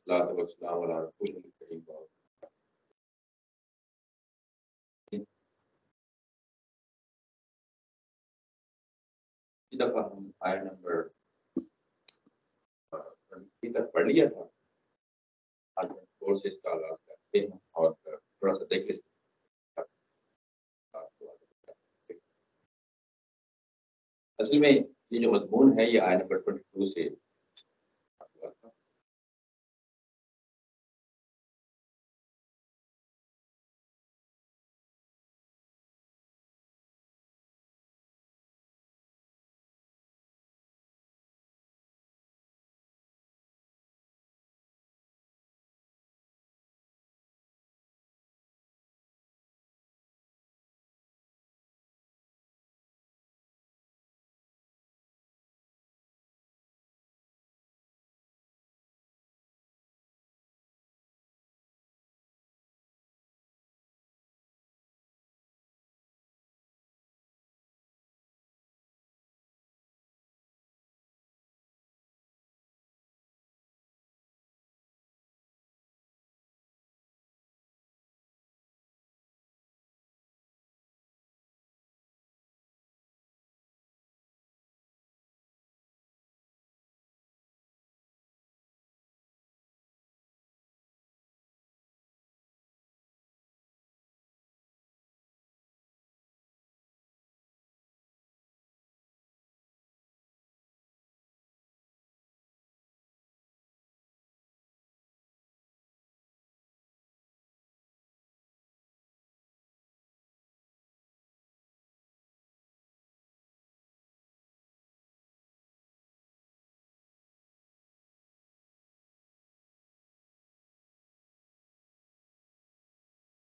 والصلاة والسلام علی رسول الکریم وعلیہ اس دفعہ ہم آیت نمبر 23 تک پڑھ لیا تھا. آج ہم فور سے اس کا آغاز کرتے ہیں اور تھوڑا سا دیکھ لیتے ہیں. اصل میں یہ جو مضمون ہے یہ آیت نمبر 22 سے ہوا تھا.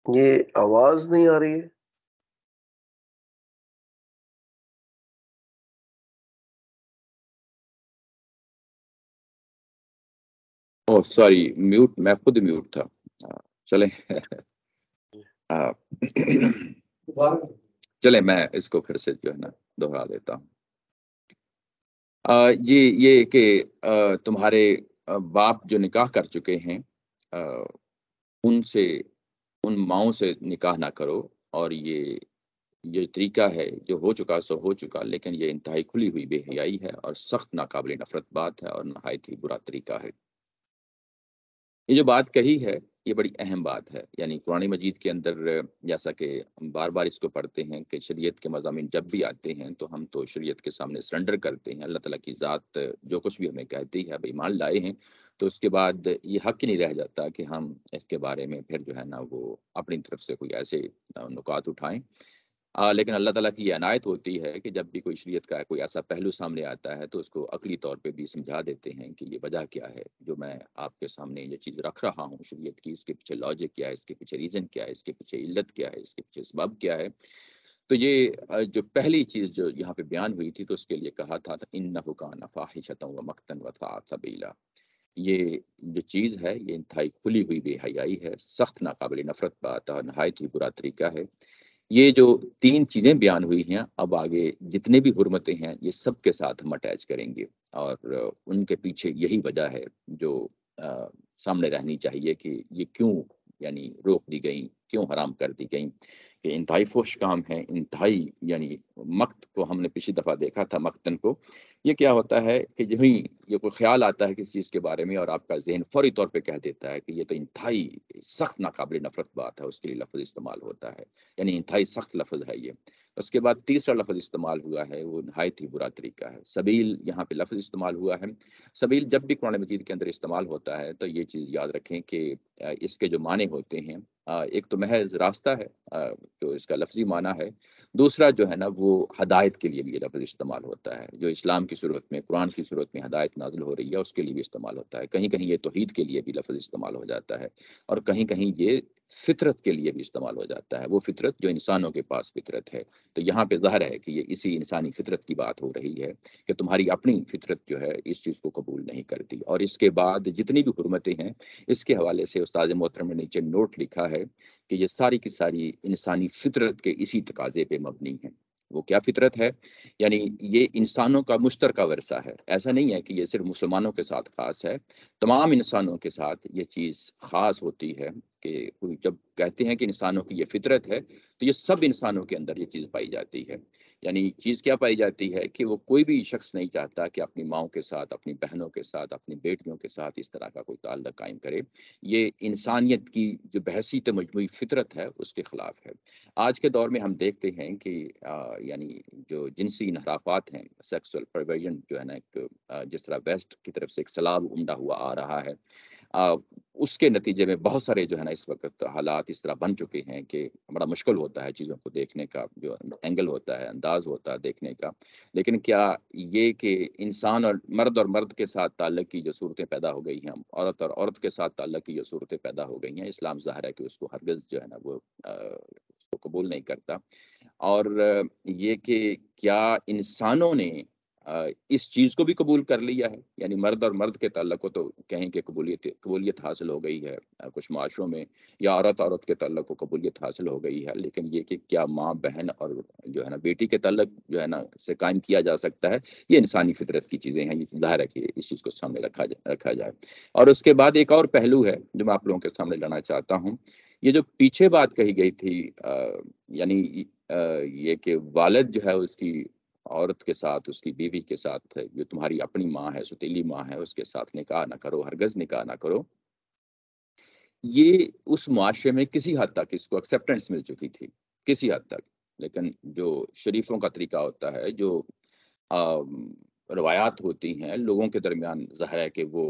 یہ آواز نہیں آ رہی ہے. اوہ سوری، میوٹ، میں خود میوٹ تھا. چلیں چلیں میں اس کو پھر سے جو ہے نا دوہرا دیتا ہوں. یہ کہ تمہارے باپ جو نکاح کر چکے ہیں ان ماؤں سے نکاح نہ کرو، اور یہ طریقہ ہے جو ہو چکا سو ہو چکا، لیکن یہ انتہائی کھلی ہوئی بے حیائی ہے اور سخت ناقابل نفرت بات ہے اور نہایت ہی برا طریقہ ہے. یہ جو بات کہی ہے یہ بڑی اہم بات ہے. یعنی قرآن مجید کے اندر جیسا کہ ہم بار بار اس کو پڑھتے ہیں کہ شریعت کے مضامین جب بھی آتے ہیں تو ہم تو شریعت کے سامنے سرنڈر کرتے ہیں. اللہ تعالیٰ کی ذات جو کچھ بھی ہمیں کہتی ہے اب ایمان لائے ہیں تو اس کے بعد یہ حق ہی نہیں رہ جاتا کہ ہم اس کے بارے میں پھر جو ہے نا وہ اپنی طرف سے کوئی ایسے نکات اٹھائیں. لیکن اللہ تعالیٰ کی یہ عنایت ہوتی ہے کہ جب بھی کوئی شریعت کا کوئی ایسا پہلو سامنے آتا ہے تو اس کو عقلی طور پہ بھی سمجھا دیتے ہیں کہ یہ وجہ کیا ہے جو میں آپ کے سامنے یہ چیز رکھ رہا ہوں شریعت کی، اس کے پیچھے لاجک کیا ہے، اس کے پیچھے ریزن کیا ہے، اس کے پیچھے علت کیا ہے، اس کے پیچھے سبب کیا ہے. تو یہ جو پہلی چیز جو یہاں پہ بیان ہوئی تھی تو اس کے لیے کہا تھا انہ کان فاحشۃ ومقتا وساء سبیلا. یہ جو چیز ہے یہ انتہائی کھلی ہوئی بے حیائی ہے، سخت ناقابل نفرت بات اور نہایت ہی برا طریقہ ہے. یہ جو تین چیزیں بیان ہوئی ہیں اب آگے جتنے بھی حرمتیں ہیں یہ سب کے ساتھ ہم اٹیچ کریں گے، اور ان کے پیچھے یہی وجہ ہے جو سامنے رہنی چاہیے کہ یہ کیوں یعنی روک دی گئیں، کیوں حرام کر دی گئیں. کہ انتہائی فحش کام ہے، انتہائی یعنی مقت کو ہم نے پچھلی دفعہ دیکھا تھا. مقتن کو یہ کیا ہوتا ہے کہ جب ہی یہ کوئی خیال آتا ہے کسی چیز کے بارے میں اور آپ کا ذہن فوری طور پہ کہہ دیتا ہے کہ یہ تو انتہائی سخت ناقابل نفرت بات ہے، اس کے لیے لفظ استعمال ہوتا ہے. یعنی انتہائی سخت لفظ ہے یہ. اس کے بعد تیسرا لفظ استعمال ہوا ہے وہ نہایت ہی برا طریقہ ہے. سبیل یہاں پہ لفظ استعمال ہوا ہے. سبیل جب بھی قرآن مجید کے اندر استعمال ہوتا ہے تو یہ چیز یاد رکھیں کہ اس کے جو معنی ہوتے ہیں ایک تو محض راستہ ہے جو اس کا لفظی معنی ہے. دوسرا جو ہے نا وہ ہدایت کے لیے بھی یہ لفظ استعمال ہوتا ہے. جو اسلام کی صورت میں قرآن کی صورت میں ہدایت نازل ہو رہی ہے اس کے لیے بھی استعمال ہوتا ہے. کہیں کہیں یہ توحید کے لیے بھی لفظ استعمال ہو جاتا ہے، اور کہیں کہیں یہ فطرت کے لیے بھی استعمال ہو جاتا ہے، وہ فطرت جو انسانوں کے پاس فطرت ہے. تو یہاں پہ ظاہر ہے کہ یہ اسی انسانی فطرت کی بات ہو رہی ہے کہ تمہاری اپنی فطرت جو ہے اس چیز کو قبول نہیں کرتی. اور اس کے بعد جتنی بھی حرمتیں ہیں اس کے حوالے سے استاد محترم نے نیچے نوٹ لکھا ہے کہ یہ ساری کی ساری انسانی فطرت کے اسی تقاضے پہ مبنی ہیں. وہ کیا فطرت ہے؟ یعنی یہ انسانوں کا مشترکہ ورثہ ہے، ایسا نہیں ہے کہ یہ صرف مسلمانوں کے ساتھ خاص ہے، تمام انسانوں کے ساتھ یہ چیز خاص ہوتی ہے کہ جب کہتے ہیں کہ انسانوں کی یہ فطرت ہے تو یہ سب انسانوں کے اندر یہ چیز پائی جاتی ہے۔ یعنی چیز کیا پائی جاتی ہے کہ وہ کوئی بھی شخص نہیں چاہتا کہ اپنی ماؤں کے ساتھ، اپنی بہنوں کے ساتھ، اپنی بیٹیوں کے ساتھ اس طرح کا کوئی تعلق قائم کرے۔ یہ انسانیت کی جو بحثیت مجموعی فطرت ہے اس کے خلاف ہے۔ آج کے دور میں ہم دیکھتے ہیں کہ یعنی جو جنسی انحرافات ہیں، سیکسول پرورژن جو ہے نا، ایک جس طرح ویسٹ کی طرف سے ایک سلاب عمدہ ہوا آ رہا ہے، اس کے نتیجے میں بہت سارے جو ہے نا اس وقت حالات اس طرح بن چکے ہیں کہ بڑا مشکل ہوتا ہے چیزوں کو دیکھنے کا، جو اینگل ہوتا ہے، انداز ہوتا ہے دیکھنے کا۔ لیکن کیا یہ کہ انسان اور مرد کے ساتھ تعلق کی جو صورتیں پیدا ہو گئی ہیں، عورت اور عورت کے ساتھ تعلق کی جو صورتیں پیدا ہو گئی ہیں، اسلام ظاہر ہے کہ اس کو ہرگز جو ہے نا وہ اس کو قبول نہیں کرتا۔ اور یہ کہ کیا انسانوں نے اس چیز کو بھی قبول کر لیا ہے؟ یعنی مرد اور مرد کے تعلق کو تو کہیں کہ قبولیت حاصل ہو گئی ہے کچھ معاشروں میں، یا عورت کے تعلق کو قبولیت حاصل ہو گئی ہے، لیکن یہ کہ کیا ماں بہن اور جو ہے نا بیٹی کے تعلق جو ہے نا سے قائم کیا جا سکتا ہے؟ یہ انسانی فطرت کی چیزیں ہیں، یہ ظاہر ہے کہ اس چیز کو سامنے رکھا جائے۔ اور اس کے بعد ایک اور پہلو ہے جو میں آپ لوگوں کے سامنے لانا چاہتا ہوں۔ یہ جو پیچھے بات کہی گئی تھی، یعنی یہ کہ والد جو ہے اس کی عورت کے ساتھ، اس کی بیوی کے ساتھ، جو تمہاری اپنی ماں ہے، ستیلی ماں ہے، اس کے ساتھ نکاح نہ کرو، ہرگز نکاح نہ کرو، یہ اس معاشرے میں کسی حد تک اس کو ایکسیپٹنس مل چکی تھی، کسی حد تک۔ لیکن جو شریفوں کا طریقہ ہوتا ہے، جو روایات ہوتی ہیں لوگوں کے درمیان، ظاہر ہے کہ وہ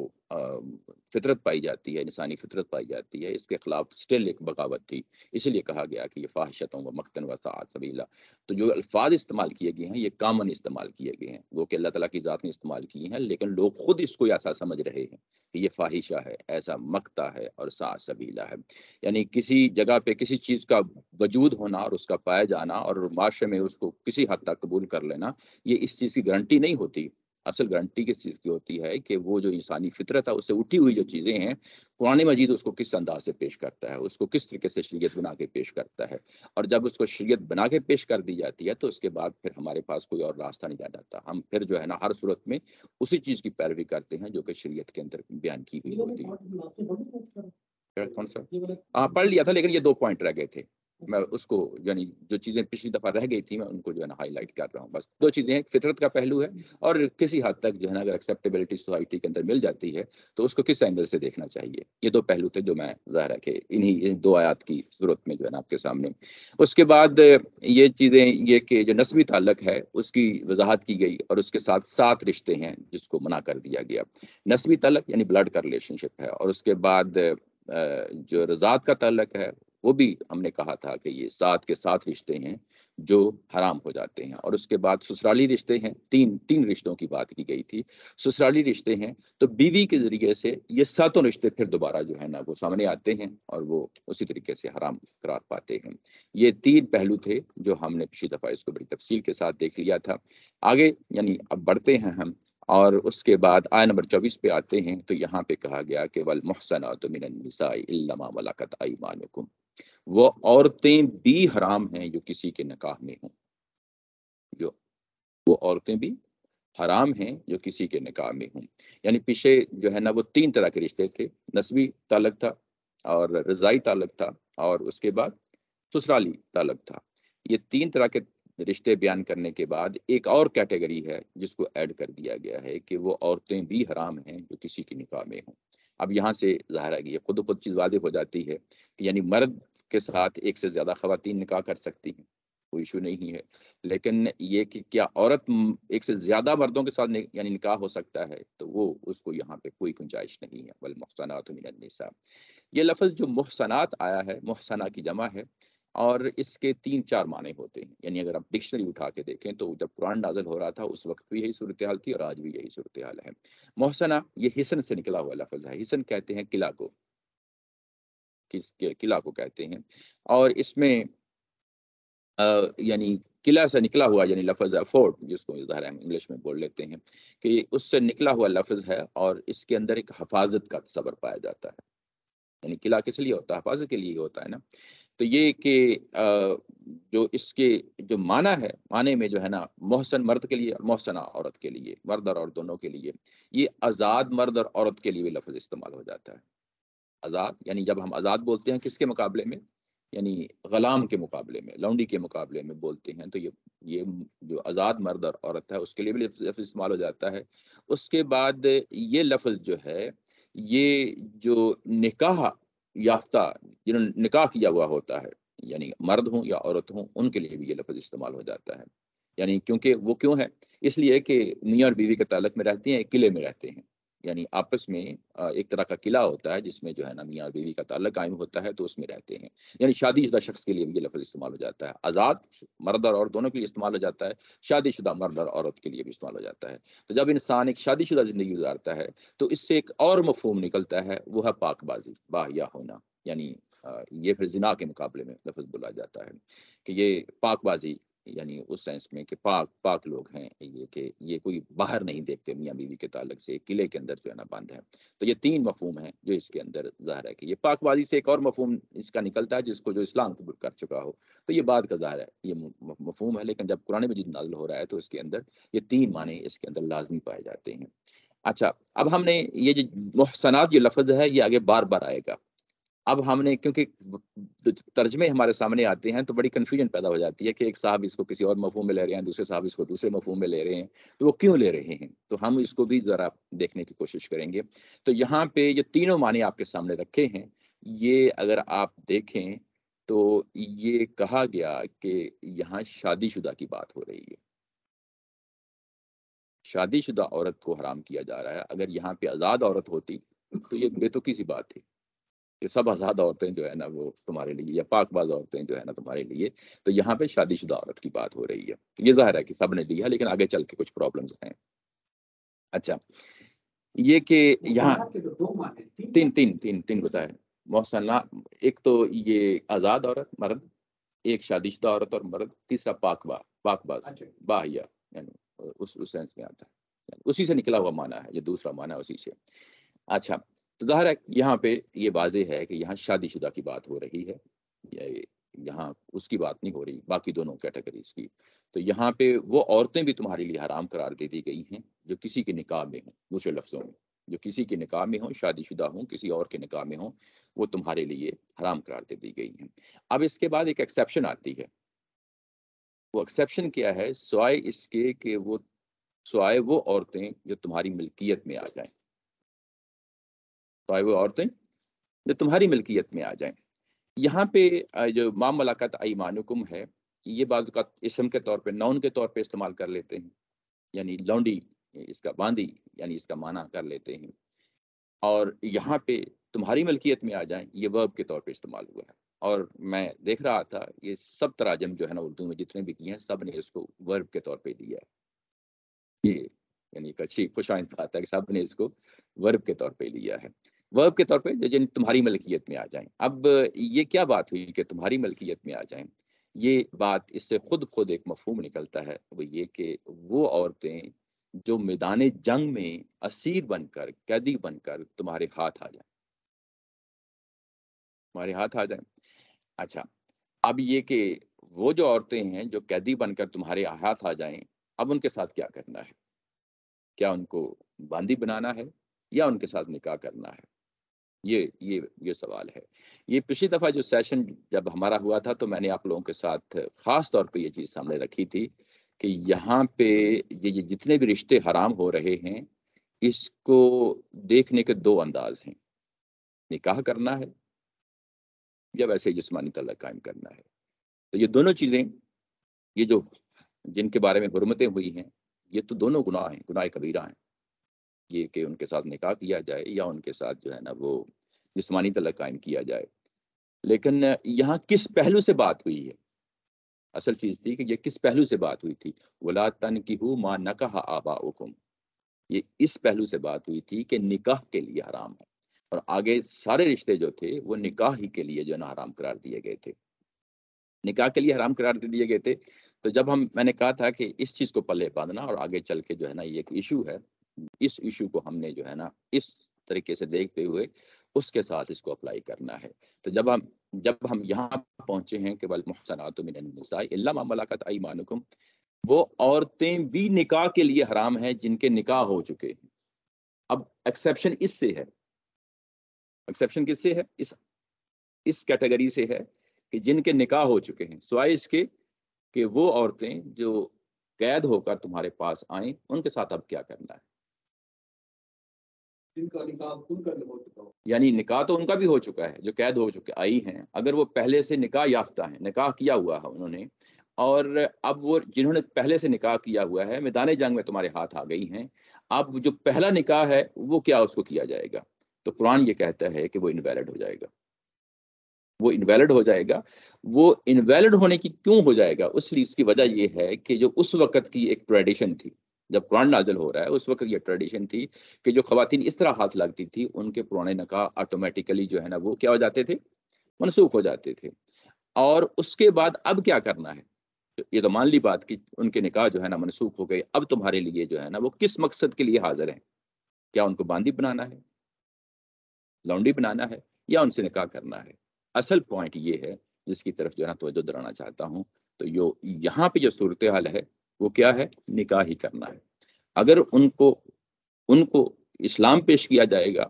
فطرت پائی جاتی ہے، انسانی فطرت پائی جاتی ہے، اس کے خلاف سٹل ایک بغاوت تھی۔ اسی لیے کہا گیا کہ یہ فاحشتوں و مقتن و ساعت سبیلا۔ تو جو الفاظ استعمال کیے گئے ہیں یہ کامن استعمال کیے گئے ہیں، وہ کہ اللہ تعالیٰ کی ذات نے استعمال کیے ہیں، لیکن لوگ خود اس کو ایسا سمجھ رہے ہیں کہ یہ فاحشہ ہے، ایسا مقتا ہے اور ساعت سبیلا ہے۔ یعنی کسی جگہ پہ کسی چیز کا وجود ہونا اور اس کا پایا جانا اور معاشرے میں اس کو کسی حد تک قبول کر لینا، یہ اس چیز کی گارنٹی نہیں ہوتی۔ اصل گارنٹی کس چیز کی ہوتی ہے کہ وہ جو انسانی فطرت ہے، اس سے اٹھی ہوئی جو چیزیں ہیں، قرآن مجید اس کو کس انداز سے پیش کرتا ہے، اس کو کس طریقے سے شریعت بنا کے پیش کرتا ہے۔ اور جب اس کو شریعت بنا کے پیش کر دی جاتی ہے تو اس کے بعد پھر ہمارے پاس کوئی اور راستہ نہیں رہ جاتا، ہم پھر جو ہے نا ہر صورت میں اسی چیز کی پیروی کرتے ہیں جو کہ شریعت کے اندر بیان کی ہوئی ہوتی ہے۔ کون سا؟ ہاں پڑھ لیا تھا، لیکن یہ 2 پوائنٹ رہ گئے تھے، میں اس کو یعنی جو چیزیں پچھلی دفعہ رہ گئی تھی میں ان کو جو ہے نا ہائی لائٹ کر رہا ہوں۔ بس 2 چیزیں ہیں، فطرت کا پہلو ہے، اور کسی حد تک جو ہے نا اگر ایکسیپٹیبلٹی سوسائٹی کے اندر مل جاتی ہے تو اس کو کس اینگل سے دیکھنا چاہیے۔ یہ 2 پہلو تھے جو میں ظاہر ہے کہ انہی 2 آیات کی صورت میں جو ہے نا آپ کے سامنے۔ اس کے بعد یہ چیزیں، یہ کہ جو نسبی تعلق ہے اس کی وضاحت کی گئی، اور اس کے ساتھ 7 رشتے ہیں جس کو منع کر دیا گیا۔ نسبی تعلق یعنی بلڈ کا ریلیشن شپ ہے، اور اس کے بعد جو رضاعت کا تعلق ہے وہ بھی ہم نے کہا تھا کہ یہ 7 کے 7 رشتے ہیں جو حرام ہو جاتے ہیں۔ اور اس کے بعد سسرالی رشتے ہیں، تین رشتوں کی بات کی گئی تھی۔ سسرالی رشتے ہیں تو بیوی کے ذریعے سے یہ 7 رشتے پھر دوبارہ جو ہے نا وہ سامنے آتے ہیں اور وہ اسی طریقے سے حرام قرار پاتے ہیں۔ یہ 3 پہلو تھے جو ہم نے پچھلی دفعہ اس کو بڑی تفصیل کے ساتھ دیکھ لیا تھا۔ آگے یعنی اب بڑھتے ہیں ہم، اور اس کے بعد آیت نمبر 24 پہ آتے ہیں، تو یہاں پہ کہا گیا کہ والمحصنات من النساء الا ما ملکت ایمانکم، وہ عورتیں بھی حرام ہیں جو کسی کے نکاح میں ہوں، وہ عورتیں بھی حرام ہیں جو کسی کے نکاح میں ہوں۔ یعنی پیچھے جو ہے نا وہ 3 طرح کے رشتے تھے، نسبی تعلق تھا اور رضائی تعلق تھا، اور اس کے بعد سسرالی تعلق تھا۔ یہ 3 طرح کے رشتے بیان کرنے کے بعد ایک اور کیٹیگری ہے جس کو ایڈ کر دیا گیا ہے کہ وہ عورتیں بھی حرام ہیں جو کسی کی نکاح میں ہوں۔ اب یہاں سے ظاہر ہے کہ یہ خود چیز واضح ہو جاتی ہے کہ یعنی مرد کے ساتھ ایک سے زیادہ خواتین نکاح کر سکتی ہیں، کوئی ایشو نہیں ہے، لیکن یہ کہ کیا عورت ایک سے زیادہ مردوں کے ساتھ یعنی نکاح ہو سکتا ہے، تو وہ اس کو یہاں پہ کوئی گنجائش نہیں ہے۔ والمحصنات من النساء، یہ لفظ جو محصنات آیا ہے، محصنہ کی جمع ہے، اور اس کے 3-4 معنی ہوتے ہیں۔ یعنی اگر آپ ڈکشنری اٹھا کے دیکھیں تو جب قرآن نازل ہو رہا تھا اس وقت بھی یہی صورتحال تھی اور آج بھی یہی صورتحال ہے۔ محصنہ یہ حسن سے نکلا ہوا لفظ ہے، حسن کہتے ہیں قلعہ کو، قلعہ کو کہتے ہیں، اور اس میں یعنی قلعہ سے نکلا ہوا یعنی لفظ ہے فورٹ، جس کو ظاہر ہم انگلش میں بول لیتے ہیں، کہ اس سے نکلا ہوا لفظ ہے، اور اس کے اندر ایک حفاظت کا تصور پایا جاتا ہے۔ یعنی قلعہ کس لیے ہوتا ہے؟ حفاظت کے لیے ہوتا ہے نا۔ تو یہ کہ جو اس کے جو معنی ہے، معنی میں جو ہے نا محسن مرد کے لیے اور محسنہ عورت کے لیے، مرد اور عورت دونوں کے لیے، یہ آزاد مرد اور عورت کے لیے بھی لفظ استعمال ہو جاتا ہے۔ آزاد یعنی جب ہم آزاد بولتے ہیں کس کے مقابلے میں، یعنی غلام کے مقابلے میں، لونڈی کے مقابلے میں بولتے ہیں، تو یہ جو آزاد مرد اور عورت ہے اس کے لیے بھی لفظ استعمال ہو جاتا ہے۔ اس کے بعد یہ لفظ جو ہے، یہ جو نکاح یافتہ، جنہوں نے نکاح کیا ہوا ہوتا ہے، یعنی مرد ہوں یا عورت ہوں، ان کے لیے بھی یہ لفظ استعمال ہو جاتا ہے۔ یعنی کیونکہ وہ کیوں ہے، اس لیے کہ میاں اور بیوی کے تعلق میں رہتے ہیں، ایک قلعے میں رہتے ہیں، یعنی آپس میں ایک طرح کا قلعہ ہوتا ہے جس میں جو ہے نا میاں اور بیوی کا تعلق قائم ہوتا ہے، تو اس میں رہتے ہیں۔ یعنی شادی شدہ شخص کے لیے بھی یہ لفظ استعمال ہو جاتا ہے، آزاد مرد اور عورت دونوں کے لیے استعمال ہو جاتا ہے، شادی شدہ مرد اور عورت کے لیے بھی استعمال ہو جاتا ہے۔ تو جب انسان ایک شادی شدہ زندگی گزارتا ہے تو اس سے ایک اور مفہوم نکلتا ہے، وہ ہے پاک بازی، باحیا ہونا، یعنی یہ پھر زنا کے مقابلے میں لفظ بولا جاتا ہے کہ یہ پاک بازی، یعنی اس سینس میں کہ پاک لوگ ہیں، یہ کہ یہ کوئی باہر نہیں دیکھتے میاں بیوی کے تعلق سے، قلعے کے اندر جو ہے نا بند ہے۔ تو یہ تین مفہوم ہیں جو اس کے اندر ظاہر ہے کہ یہ پاک بازی سے ایک اور مفہوم اس کا نکلتا ہے جس کو جو اسلام قبول کر چکا ہو، تو یہ بات کا ظاہر ہے، یہ مفہوم ہے، لیکن جب قرآن مجید نازل ہو رہا ہے تو اس کے اندر یہ تین معنی اس کے اندر لازمی پائے جاتے ہیں۔ اچھا، اب ہم نے یہ جو محسنات یہ لفظ ہے یہ آگے بار بار آئے گا۔ اب ہم نے کیونکہ ترجمے ہمارے سامنے آتے ہیں تو بڑی کنفیوژن پیدا ہو جاتی ہے کہ ایک صاحب اس کو کسی اور مفہوم میں لے رہے ہیں، دوسرے صاحب اس کو دوسرے مفہوم میں لے رہے ہیں، تو وہ کیوں لے رہے ہیں، تو ہم اس کو بھی ذرا دیکھنے کی کوشش کریں گے۔ تو یہاں پہ یہ تینوں معنی آپ کے سامنے رکھے ہیں، یہ اگر آپ دیکھیں تو یہ کہا گیا کہ یہاں شادی شدہ کی بات ہو رہی ہے، شادی شدہ عورت کو حرام کیا جا رہا ہے۔ اگر یہاں پہ آزاد عورت ہوتی تو یہ بے تکی سی بات تھی کہ سب آزاد عورتیں جو ہے نا وہ تمہارے لیے، یا پاک باز عورتیں جو ہے نا تمہارے لیے، تو یہاں پہ شادی شدہ عورت کی بات ہو رہی ہے۔ یہ ظاہر ہے کہ سب نے لیا، لیکن آگے چل کے کچھ پرابلمز ہیں۔ اچھا، یہ کہ یہاں تین بتائے محسنہ، ایک تو یہ آزاد عورت مرد، ایک شادی شدہ عورت اور مرد، تیسرا پاک باز باحیا، یعنی اس سینس میں آتا ہے، یعنی اسی سے نکلا ہوا معنی ہے، یہ دوسرا معنی ہے اسی سے۔ اچھا، تو ظاہر ہے یہاں پہ یہ واضح ہے کہ یہاں شادی شدہ کی بات ہو رہی ہے، یہاں اس کی بات نہیں ہو رہی باقی دونوں کیٹیگریز کی۔ تو یہاں پہ وہ عورتیں بھی تمہارے لیے حرام قرار دے دی گئی ہیں جو کسی کے نکاح میں ہوں، دوسرے لفظوں میں جو کسی کے نکاح میں ہوں، شادی شدہ ہوں، کسی اور کے نکاح میں ہوں، وہ تمہارے لیے حرام قرار دے دی گئی ہیں۔ اب اس کے بعد ایک ایکسیپشن آتی ہے، وہ ایکسیپشن کیا ہے، سوائے اس کے کہ سوائے وہ عورتیں جو تمہاری ملکیت میں آ جائیں، سوائے وہ عورتیں جو تمہاری ملکیت میں آ جائیں۔ یہاں پہ جو ما ملکت ایمانکم ہے، یہ بعض اوقات اسم کے طور پہ، نون کے طور پہ استعمال کر لیتے ہیں، یعنی لونڈی، اس کا باندی، یعنی اس کا معنی کر لیتے ہیں، اور یہاں پہ تمہاری ملکیت میں آ جائیں، یہ ورب کے طور پہ استعمال ہوا ہے۔ اور میں دیکھ رہا تھا یہ سب تراجم جو ہے نا اردو میں جتنے بھی کیے ہیں، سب نے اس کو ورب کے طور پہ دیا ہے، یہ یعنی ایک اچھی خوش آئند بات ہے کہ سب نے اس کو ورب کے طور پہ لیا ہے، ورب کے طور پہ جن تمہاری ملکیت میں آ جائیں۔ اب یہ کیا بات ہوئی کہ تمہاری ملکیت میں آ جائیں، یہ بات اس سے خود ایک مفہوم نکلتا ہے، وہ یہ کہ وہ عورتیں جو میدان جنگ میں اسیر بن کر، قیدی بن کر تمہارے ہاتھ آ جائیں، تمہارے ہاتھ آ جائیں۔ اچھا، اب یہ کہ وہ جو عورتیں ہیں جو قیدی بن کر تمہارے ہاتھ آ جائیں، اب ان کے ساتھ کیا کرنا ہے؟ کیا ان کو باندی بنانا ہے یا ان کے ساتھ نکاح کرنا ہے؟ یہ سوال ہے۔ یہ پچھلی دفعہ جو سیشن جب ہمارا ہوا تھا تو میں نے آپ لوگوں کے ساتھ خاص طور پہ یہ چیز سامنے رکھی تھی کہ یہاں پہ یہ جتنے بھی رشتے حرام ہو رہے ہیں، اس کو دیکھنے کے دو انداز ہیں، نکاح کرنا ہے یا ویسے ہی جسمانی تعلق قائم کرنا ہے۔ تو یہ دونوں چیزیں، یہ جو جن کے بارے میں حرمتیں ہوئی ہیں، یہ تو دونوں گناہ ہیں، گناہ کبیرہ ہیں، یہ کہ ان کے ساتھ نکاح کیا جائے یا ان کے ساتھ جو ہے نا وہ جسمانی تعلق قائم کیا جائے۔ لیکن یہاں کس پہلو سے بات ہوئی ہے؟ اصل چیز تھی کہ یہ کس پہلو سے بات ہوئی تھی، وَلَا تَنْكِحُوا مَا نَكَحَ آبَاؤُكُمْ، یہ اس پہلو سے بات ہوئی تھی کہ نکاح کے لیے حرام ہے، اور آگے سارے رشتے جو تھے وہ نکاح ہی کے لیے جو ہے نا حرام قرار دیے گئے تھے، نکاح کے لیے حرام قرار دے دیے گئے تھے۔ تو جب میں نے کہا تھا کہ اس چیز کو پلے باندھنا اور آگے چل کے جو ہے نا یہ ایک ایشو ہے، اس ایشو کو ہم نے جو ہے نا اس طریقے سے دیکھتے ہوئے اس کے ساتھ اس کو اپلائی کرنا ہے۔ تو جب ہم جب ہم یہاں پہنچے ہیں کہ والمحصنات من النساء الا ما ملکت ایمانکم، وہ عورتیں بھی نکاح کے لیے حرام ہیں جن کے نکاح ہو چکے ہیں. اب ایکسیپشن اس سے ہے، ایکسیپشن کس سے ہے؟ اس کیٹیگری سے ہے کہ جن کے نکاح ہو چکے ہیں، سوائے اس کے کہ وہ عورتیں جو قید ہو کر تمہارے پاس آئیں، ان کے ساتھ اب کیا کرنا ہے. جن کا نکاح کھل کر ہو چکا ہو، یعنی نکاح تو ان کا بھی ہو چکا ہے، جو قید ہو چکے آئی ہیں، اگر وہ پہلے سے نکاح یافتہ ہیں، نکاح کیا ہوا ہے انہوں نے، اور اب وہ جنہوں نے پہلے سے نکاح کیا ہوا ہے میدان جنگ میں تمہارے ہاتھ آ گئی ہیں، اب جو پہلا نکاح ہے وہ کیا اس کو کیا جائے گا؟ تو قرآن یہ کہتا ہے کہ وہ انویلڈ ہو جائے گا. وہ انویلڈ ہو جائے گا. وہ انویلڈ ہونے کی کیوں ہو جائے گا؟ اس لیے اس کی وجہ یہ ہے کہ جو اس وقت کی ایک ٹریڈیشن تھی، جب قرآن نازل ہو رہا ہے اس وقت یہ ٹریڈیشن تھی کہ جو خواتین اس طرح ہاتھ لگتی تھی ان کے پرانے نکاح آٹومیٹیکلی جو ہے نا وہ کیا ہو جاتے تھے؟ منسوخ ہو جاتے تھے. اور اس کے بعد اب کیا کرنا ہے؟ یہ تو مان لی بات کہ ان کے نکاح جو ہے نا منسوخ ہو گئے، اب تمہارے لیے جو ہے نا وہ کس مقصد کے لیے حاضر ہیں؟ کیا ان کو باندی بنانا ہے، لونڈی بنانا ہے، یا ان سے نکاح کرنا ہے؟ اصل پوائنٹ یہ ہے جس کی طرف جو ہے نا توجہ دلانا چاہتا ہوں. تو یہاں پہ جو صورتحال ہے وہ کیا ہے؟ نکاح ہی کرنا ہے. اگر ان کو اسلام پیش کیا جائے گا،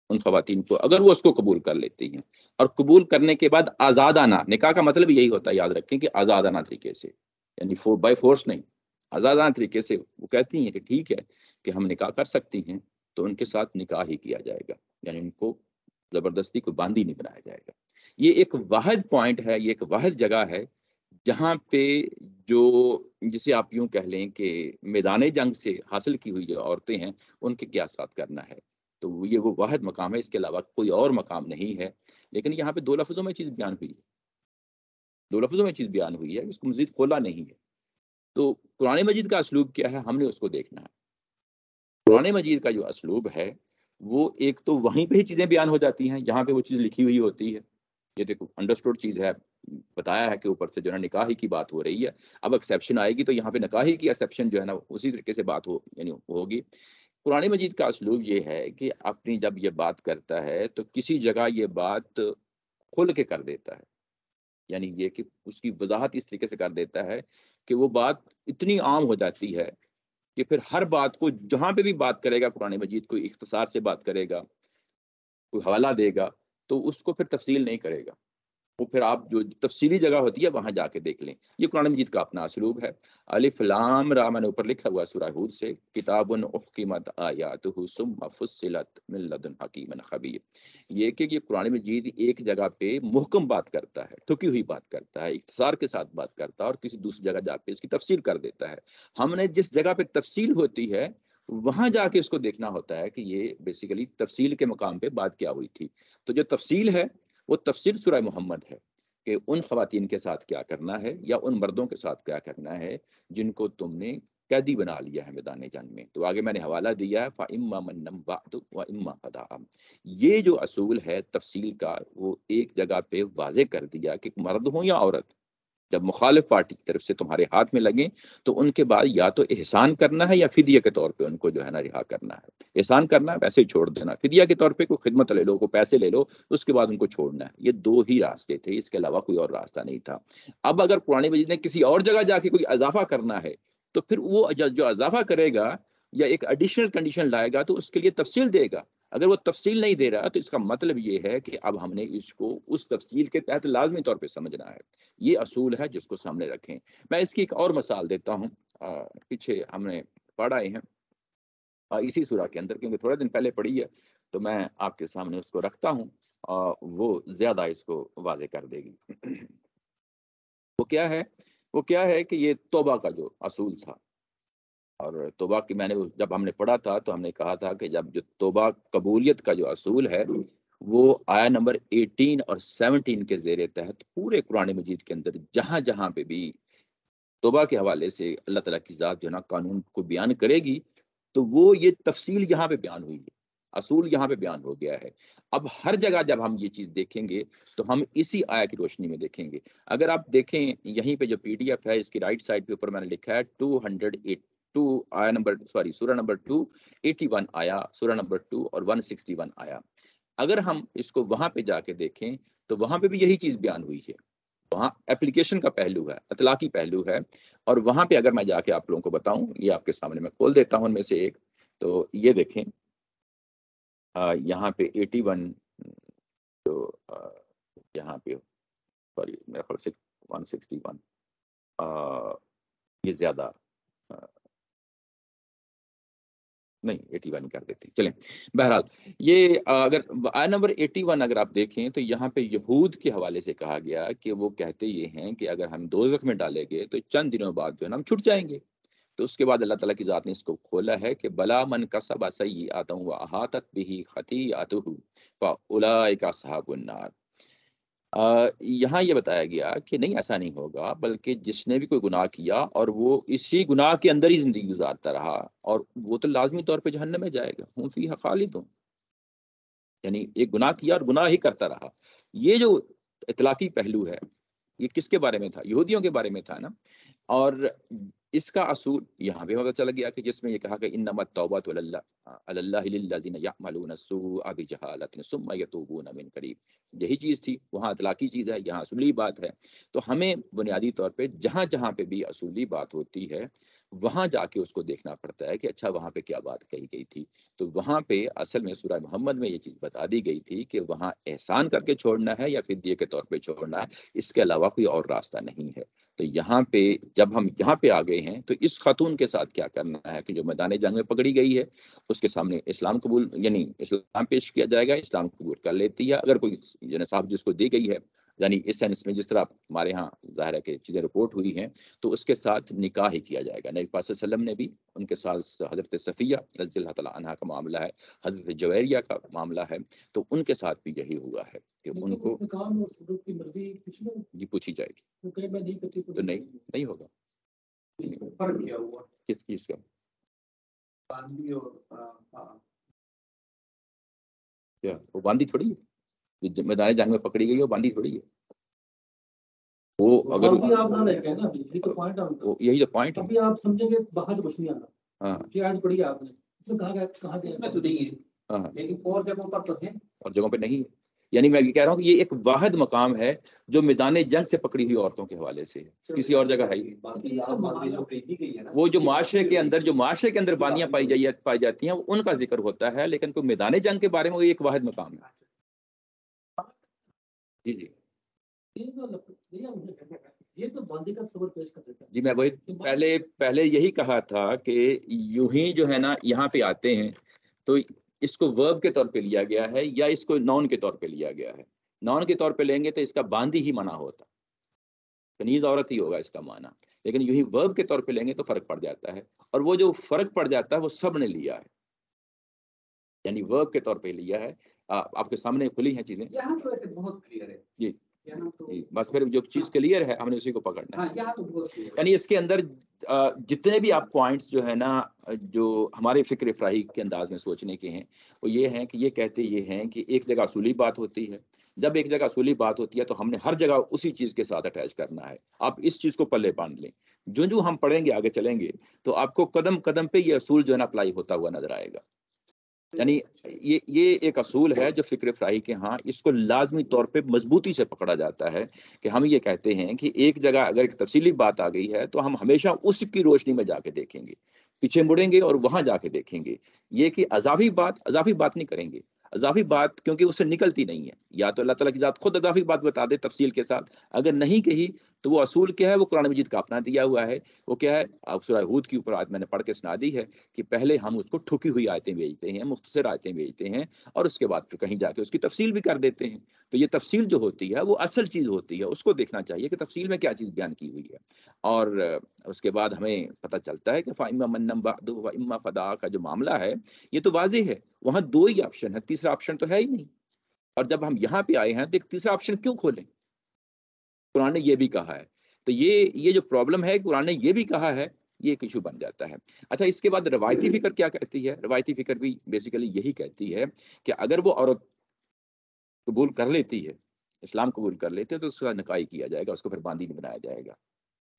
ان خواتین کو اگر وہ اس کو قبول کر لیتی ہیں، اور قبول کرنے کے بعد آزادانہ، نکاح کا مطلب یہی ہوتا ہے، یاد رکھیں کہ آزادانہ طریقے سے، یعنی بائی فورس نہیں، آزادانہ طریقے سے وہ کہتی ہیں کہ ٹھیک ہے کہ ہم نکاح کر سکتی ہیں، تو ان کے ساتھ نکاح ہی کیا جائے گا. یعنی ان کو زبردستی کو باندھی نہیں بنایا جائے گا. یہ ایک واحد پوائنٹ ہے، یہ ایک واحد جگہ ہے جہاں پہ جو جسے آپ یوں کہہ لیں کہ میدان جنگ سے حاصل کی ہوئی جو عورتیں ہیں ان کے قیاسات کرنا ہے. تو یہ وہ واحد مقام ہے، اس کے علاوہ کوئی اور مقام نہیں ہے. لیکن یہاں پہ دو لفظوں میں چیز بیان ہوئی ہے، دو لفظوں میں چیز بیان ہوئی ہے، اس کو مزید کھولا نہیں ہے. تو قرآن مجید کا اسلوب کیا ہے، ہم نے اس کو دیکھنا ہے. قرآن مجید کا جو اسلوب ہے وہ ایک تو وہیں پہ ہی چیزیں بیان ہو جاتی ہیں جہاں پہ وہ چیز لکھی ہوئی ہوتی ہے. یہ دیکھو انڈرسٹوڈ چیز ہے، بتایا ہے کہ اوپر سے جو ہے نا نکاح ہی کی بات ہو رہی ہے. اب ایکسیپشن آئے گی تو یہاں پہ نکاح ہی کی ایکسیپشن جو ہے نا اسی طریقے سے بات یعنی ہوگی. قرآن مجید کا اسلوب یہ ہے کہ اپنی جب یہ بات کرتا ہے تو کسی جگہ یہ بات کھل کے کر دیتا ہے، یعنی یہ کہ اس کی وضاحت اس طریقے سے کر دیتا ہے کہ وہ بات اتنی عام ہو جاتی ہے کہ پھر ہر بات کو جہاں پہ بھی بات کرے گا قرآن مجید کوئی اختصار سے بات کرے گا، کوئی حوالہ دے گا تو اس کو پھر تفصیل نہیں کرے گا. وہ پھر آپ جو تفصیلی جگہ ہوتی ہے وہاں جا کے دیکھ لیں. یہ قرآن مجید کا اپنا اسلوب ہے. الف لام را میں نے اوپر لکھا ہوا سورہ ہود سے، کتاب احکمت آیاتہ ثم فصلت من لدن حکیم خبیر. یہ کہ یہ قرآن مجید ایک جگہ پہ محکم بات کرتا ہے، ٹھکی ہوئی بات کرتا ہے، اختصار کے ساتھ بات کرتا ہے، اور کسی دوسری جگہ جا کے اس کی تفصیل کر دیتا ہے. ہم نے جس جگہ پہ تفصیل ہوتی ہے وہاں جا کے اس کو دیکھنا ہوتا ہے کہ یہ بیسیکلی تفصیل کے مقام پہ بات کیا ہوئی تھی. تو جو تفصیل ہے وہ تفسیر سورہ محمد ہے کہ ان خواتین کے ساتھ کیا کرنا ہے یا ان مردوں کے ساتھ کیا کرنا ہے جن کو تم نے قیدی بنا لیا ہے میدان جنگ میں. تو آگے میں نے حوالہ دیا ہے فَإِمَّا مَنًّا بَعْدُ وَإِمَّا فَدَاءً. یہ جو اصول ہے تفصیل کا وہ ایک جگہ پہ واضح کر دیا کہ مرد ہوں یا عورت، جب مخالف پارٹی کی طرف سے تمہارے ہاتھ میں لگیں تو ان کے بعد یا تو احسان کرنا ہے یا فدیہ کے طور پہ ان کو جو ہے نا رہا کرنا ہے. احسان کرنا ہے ویسے ہی چھوڑ دینا، فدیہ کے طور پہ کوئی خدمت لے لو، کوئی پیسے لے لو، اس کے بعد ان کو چھوڑنا ہے. یہ دو ہی راستے تھے، اس کے علاوہ کوئی اور راستہ نہیں تھا. اب اگر قرآن مجید نے کسی اور جگہ جا کے کوئی اضافہ کرنا ہے تو پھر وہ جو اضافہ کرے گا یا ایک ایڈیشنل کنڈیشن لائے گا تو اس کے لیے تفصیل دے گا. اگر وہ تفصیل نہیں دے رہا تو اس کا مطلب یہ ہے کہ اب ہم نے اس کو اس تفصیل کے تحت لازمی طور پہ سمجھنا ہے. یہ اصول ہے جس کو سامنے رکھیں. میں اس کی ایک اور مثال دیتا ہوں، پیچھے ہم نے پڑھا ہیں اسی سورہ کے اندر، کیونکہ تھوڑے دن پہلے پڑھی ہے تو میں آپ کے سامنے اس کو رکھتا ہوں، وہ زیادہ اس کو واضح کر دے گی. وہ کیا ہے کہ یہ توبہ کا جو اصول تھا، اور توبہ کی میں نے جب ہم نے پڑھا تھا تو ہم نے کہا تھا کہ جب جو توبہ قبولیت کا جو اصول ہے وہ آیا نمبر 18 اور 17 کے زیر تحت پورے قرآن مجید کے اندر جہاں جہاں پہ بھی توبہ کے حوالے سے اللہ تعالیٰ کی ذات جو ہے نا قانون کو بیان کرے گی تو وہ یہ تفصیل یہاں پہ بیان ہوئی ہے، اصول یہاں پہ بیان ہو گیا ہے. اب ہر جگہ جب ہم یہ چیز دیکھیں گے تو ہم اسی آیا کی روشنی میں دیکھیں گے. اگر آپ دیکھیں یہیں پہ جو PDF ہے اس کی رائٹ سائڈ کے اوپر میں نے لکھا ہے 282 آیا نمبر سورہ نمبر 281 آیا، سورہ نمبر 2 اور 161 آیا. اگر ہم اس کو وہاں پہ جا کے دیکھیں تو وہاں پہ بھی یہی چیز بیان ہوئی ہے. وہاں اپلیکیشن کا پہلو ہے، اطلاقی پہلو ہے. اور وہاں پہ اگر میں جا کے آپ لوگوں کو بتاؤں، یہ آپ کے سامنے میں کھول دیتا ہوں ان میں سے ایک، تو یہ دیکھیں یہاں پہ 81 جو یہاں پہ سوری میرا خیال 161 یہ زیادہ نہیں 81 کر دیتے ہیں. چلیں بہرحال یہ اگر آیت نمبر 81 اگر آپ دیکھیں تو یہاں پہ یہود کے حوالے سے کہا گیا کہ وہ کہتے یہ ہیں کہ اگر ہم دوزخ میں ڈالیں گے تو چند دنوں بعد جو ہے نا ہم چھٹ جائیں گے. تو اس کے بعد اللہ تعالیٰ کی ذات نے اس کو کھولا ہے کہ بلا من کسب سیئۃ واحاطت بہ خطیئتہ فاولئک اصحاب النار. یہاں یہ بتایا گیا کہ نہیں ایسا نہیں ہوگا، بلکہ جس نے بھی کوئی گناہ کیا اور وہ اسی گناہ کے اندر ہی زندگی گزارتا رہا اور وہ تو لازمی طور پہ جہنم میں جائے گا. ہم فیہا خالدون، یعنی ایک گناہ کیا اور گناہ ہی کرتا رہا. یہ جو اطلاقی پہلو ہے یہ کس کے بارے میں تھا؟ یہودیوں کے بارے میں تھا نا. اور اس کا اصول یہاں بھی پتہ چل گیا کہ جس میں یہ کہا کہ انما التوبۃ علی اللہ للذین یعملون السوء بجہالۃ ثم یتوبون من قریب. یہی چیز تھی، وہاں اطلاقی چیز ہے، یہاں اصولی بات ہے. تو ہمیں بنیادی طور پہ جہاں جہاں پہ بھی اصولی بات ہوتی ہے وہاں جا کے اس کو دیکھنا پڑتا ہے کہ اچھا وہاں پہ کیا بات کہی گئی تھی. تو وہاں پہ اصل میں سورہ محمد میں یہ چیز بتا دی گئی تھی کہ وہاں احسان کر کے چھوڑنا ہے یا فدیے کے طور پہ چھوڑنا ہے، اس کے علاوہ کوئی اور راستہ نہیں ہے. تو یہاں پہ جب ہم یہاں پہ آ گئے ہیں تو اس خاتون کے ساتھ کیا کرنا ہے کہ جو میدان جنگ میں پکڑی گئی ہے اس کے سامنے اسلام قبول یعنی اسلام پیش کیا جائے گا. اسلام قبول کر لیتی ہے اگر کوئی نصاب جس کو دی گئی ہے، یعنی اس سینس میں جس طرح ہمارے ہاں ظاہر ہے کہ چیزیں رپورٹ ہوئی ہیں، تو اس کے ساتھ نکاح ہی کیا جائے گا. نبی پاک صلی اللہ علیہ وسلم نے بھی ان کے ساتھ حضرت صفیہ رضی اللہ تعالیٰ عنہا کا معاملہ ہے، حضرت جویریہ کا معاملہ ہے، تو ان کے ساتھ بھی یہی ہوا ہے کہ ان کو جی پوچھی جائے گی تو نہیں ہوگا. کس چیز کا کیا وہ باندھی تھوڑی ہے، جو میدان جنگ میں پکڑی گئی ہے وہ باندھی تھوڑی ہے. وہ اگر یہی تو پوائنٹ ہے. ابھی آپ سمجھیں گے باہر کچھ نہیں آنا. ہاں کیا آج پڑھی آپ نے اس میں کہا اس میں تو نہیں ہے، ہاں لیکن اور جگہوں پر تو ہے، اور جگہوں پہ نہیں ہے. یعنی میں یہ کہہ رہا ہوں کہ یہ ایک واحد مقام ہے جو میدان جنگ سے پکڑی ہوئی عورتوں کے حوالے سے ہے، کسی اور جگہ ہے ہی. وہ جو معاشرے کے اندر باندیاں پائی جاتی ہیں وہ ان کا ذکر ہوتا ہے، لیکن کوئی میدان جنگ کے بارے میں وہ ایک واحد مقام ہے. جی جی یہ تو باندھی کا صبر پیش کر دیتا ہے. جی میں وہی پہلے یہی کہا تھا کہ یوں ہی جو ہے نا یہاں پہ آتے ہیں تو اس کو ورب کے طور پہ لیا گیا ہے یا اس کو نون کے طور پہ لیا گیا ہے. نون کے طور پہ لیں گے تو اس کا باندھی ہی منع ہوتا، کنیز عورت ہی ہوگا اس کا معنی. لیکن یوں ہی ورب کے طور پہ لیں گے تو فرق پڑ جاتا ہے، اور وہ جو فرق پڑ جاتا ہے وہ سب نے لیا ہے، یعنی ورب کے طور پہ لیا ہے. آپ کے سامنے کھلی ہیں چیزیں یہاں تو ایسے بہت کلیئر ہے. جی یہاں تو جی بس پھر جو چیز کلیئر ہے ہم نے اسی کو پکڑنا ہے. ہاں یہاں تو بہت کلیئر ہے. یعنی اس کے اندر جتنے بھی آپ پوائنٹس جو ہے نا جو ہمارے فکر افراحی کے انداز میں سوچنے کے ہیں وہ یہ ہیں کہ یہ کہتے یہ ہیں کہ ایک جگہ اصولی بات ہوتی ہے. جب ایک جگہ اصولی بات ہوتی ہے تو ہم نے ہر جگہ اسی چیز کے ساتھ اٹیچ کرنا ہے. آپ اس چیز کو پلے باندھ لیں، جو ہم پڑھیں گے آگے چلیں گے تو آپ کو قدم قدم پہ یہ اصول جو ہے نا اپلائی ہوتا ہوا نظر آئے گا. یعنی یہ ایک اصول ہے جو فکر فراہی کے ہاں اس کو لازمی طور پہ مضبوطی سے پکڑا جاتا ہے کہ ہم یہ کہتے ہیں کہ ایک جگہ اگر ایک تفصیلی بات آ گئی ہے تو ہم ہمیشہ اس کی روشنی میں جا کے دیکھیں گے، پیچھے مڑیں گے اور وہاں جا کے دیکھیں گے. یہ کہ اضافی بات نہیں کریں گے. اضافی بات کیونکہ اس سے نکلتی نہیں ہے، یا تو اللہ تعالیٰ کی ذات خود اضافی بات بتا دے تفصیل کے ساتھ، اگر نہیں کہی تو وہ اصول کیا ہے، وہ قرآن مجید کا اپنا دیا ہوا ہے. وہ کیا ہے، سورہ ہود کی اوپر آیت میں نے پڑھ کے سنا دی ہے کہ پہلے ہم اس کو ٹھکی ہوئی آیتیں بھیجتے ہیں، مختصر آیتیں بھیجتے ہیں، اور اس کے بعد پھر کہیں جا کے اس کی تفصیل بھی کر دیتے ہیں. تو یہ تفصیل جو ہوتی ہے وہ اصل چیز ہوتی ہے، اس کو دیکھنا چاہیے کہ تفصیل میں کیا چیز بیان کی ہوئی ہے. اور اس کے بعد ہمیں پتہ چلتا ہے کہ فَإِمَّا مَنًّا بَعْدُ وَإِمَّا فَدَاءً کا جو معاملہ ہے یہ تو واضح ہے، وہاں دو ہی آپشن ہے، تیسرا آپشن تو ہے ہی نہیں. اور جب ہم یہاں پہ آئے ہیں تو ایک تیسرا آپشن کیوں کھولیں؟ قرآن نے یہ بھی کہا ہے. تو یہ جو پرابلم ہے قرآن نے یہ بھی کہا ہے، یہ ایک ایشو بن جاتا ہے. اچھا اس کے بعد روایتی فکر کیا کہتی ہے؟ روایتی فکر بھی بیسیکلی یہی کہتی ہے کہ اگر وہ عورت قبول کر لیتی ہے، اسلام قبول کر لیتے ہے، تو اس کا نکاح کیا جائے گا، اس کو پھر باندی نہیں بنایا جائے گا.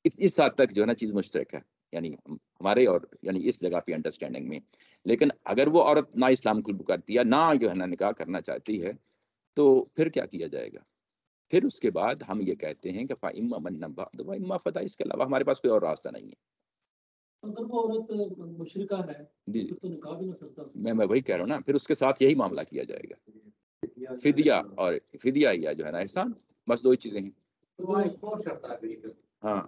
اس حد تک جو ہے نا چیز مشترک ہے. یعنی ہمارے اور یعنی اس جگہ پہ انڈرسٹینڈنگ میں. لیکن اگر وہ عورت نہ اسلام قبول کرتی ہے، نہ جو ہے نا نکاح کرنا چاہتی ہے، تو پھر کیا کیا جائے گا؟ پھر اس کے بعد ہم یہ کہتے ہیں کہ فَإِمَّا مَنًّا بَعْدُ وَإِمَّا فِدَاءٌ، اس کے علاوہ ہمارے پاس کوئی اور راستہ نہیں ہے. اگر وہ عورت مشرکہ ہے جی پھر تو نکاح بھی نہ سکتا. میں وہی کہہ رہا ہوں نا، پھر اس کے ساتھ یہی معاملہ کیا جائے گا، فدیہ اور فدیہ یا جو ہے نا احسان، بس 2 ہی چیزیں ہیں. تو وہ ایک اور شرط آ گئی. ہاں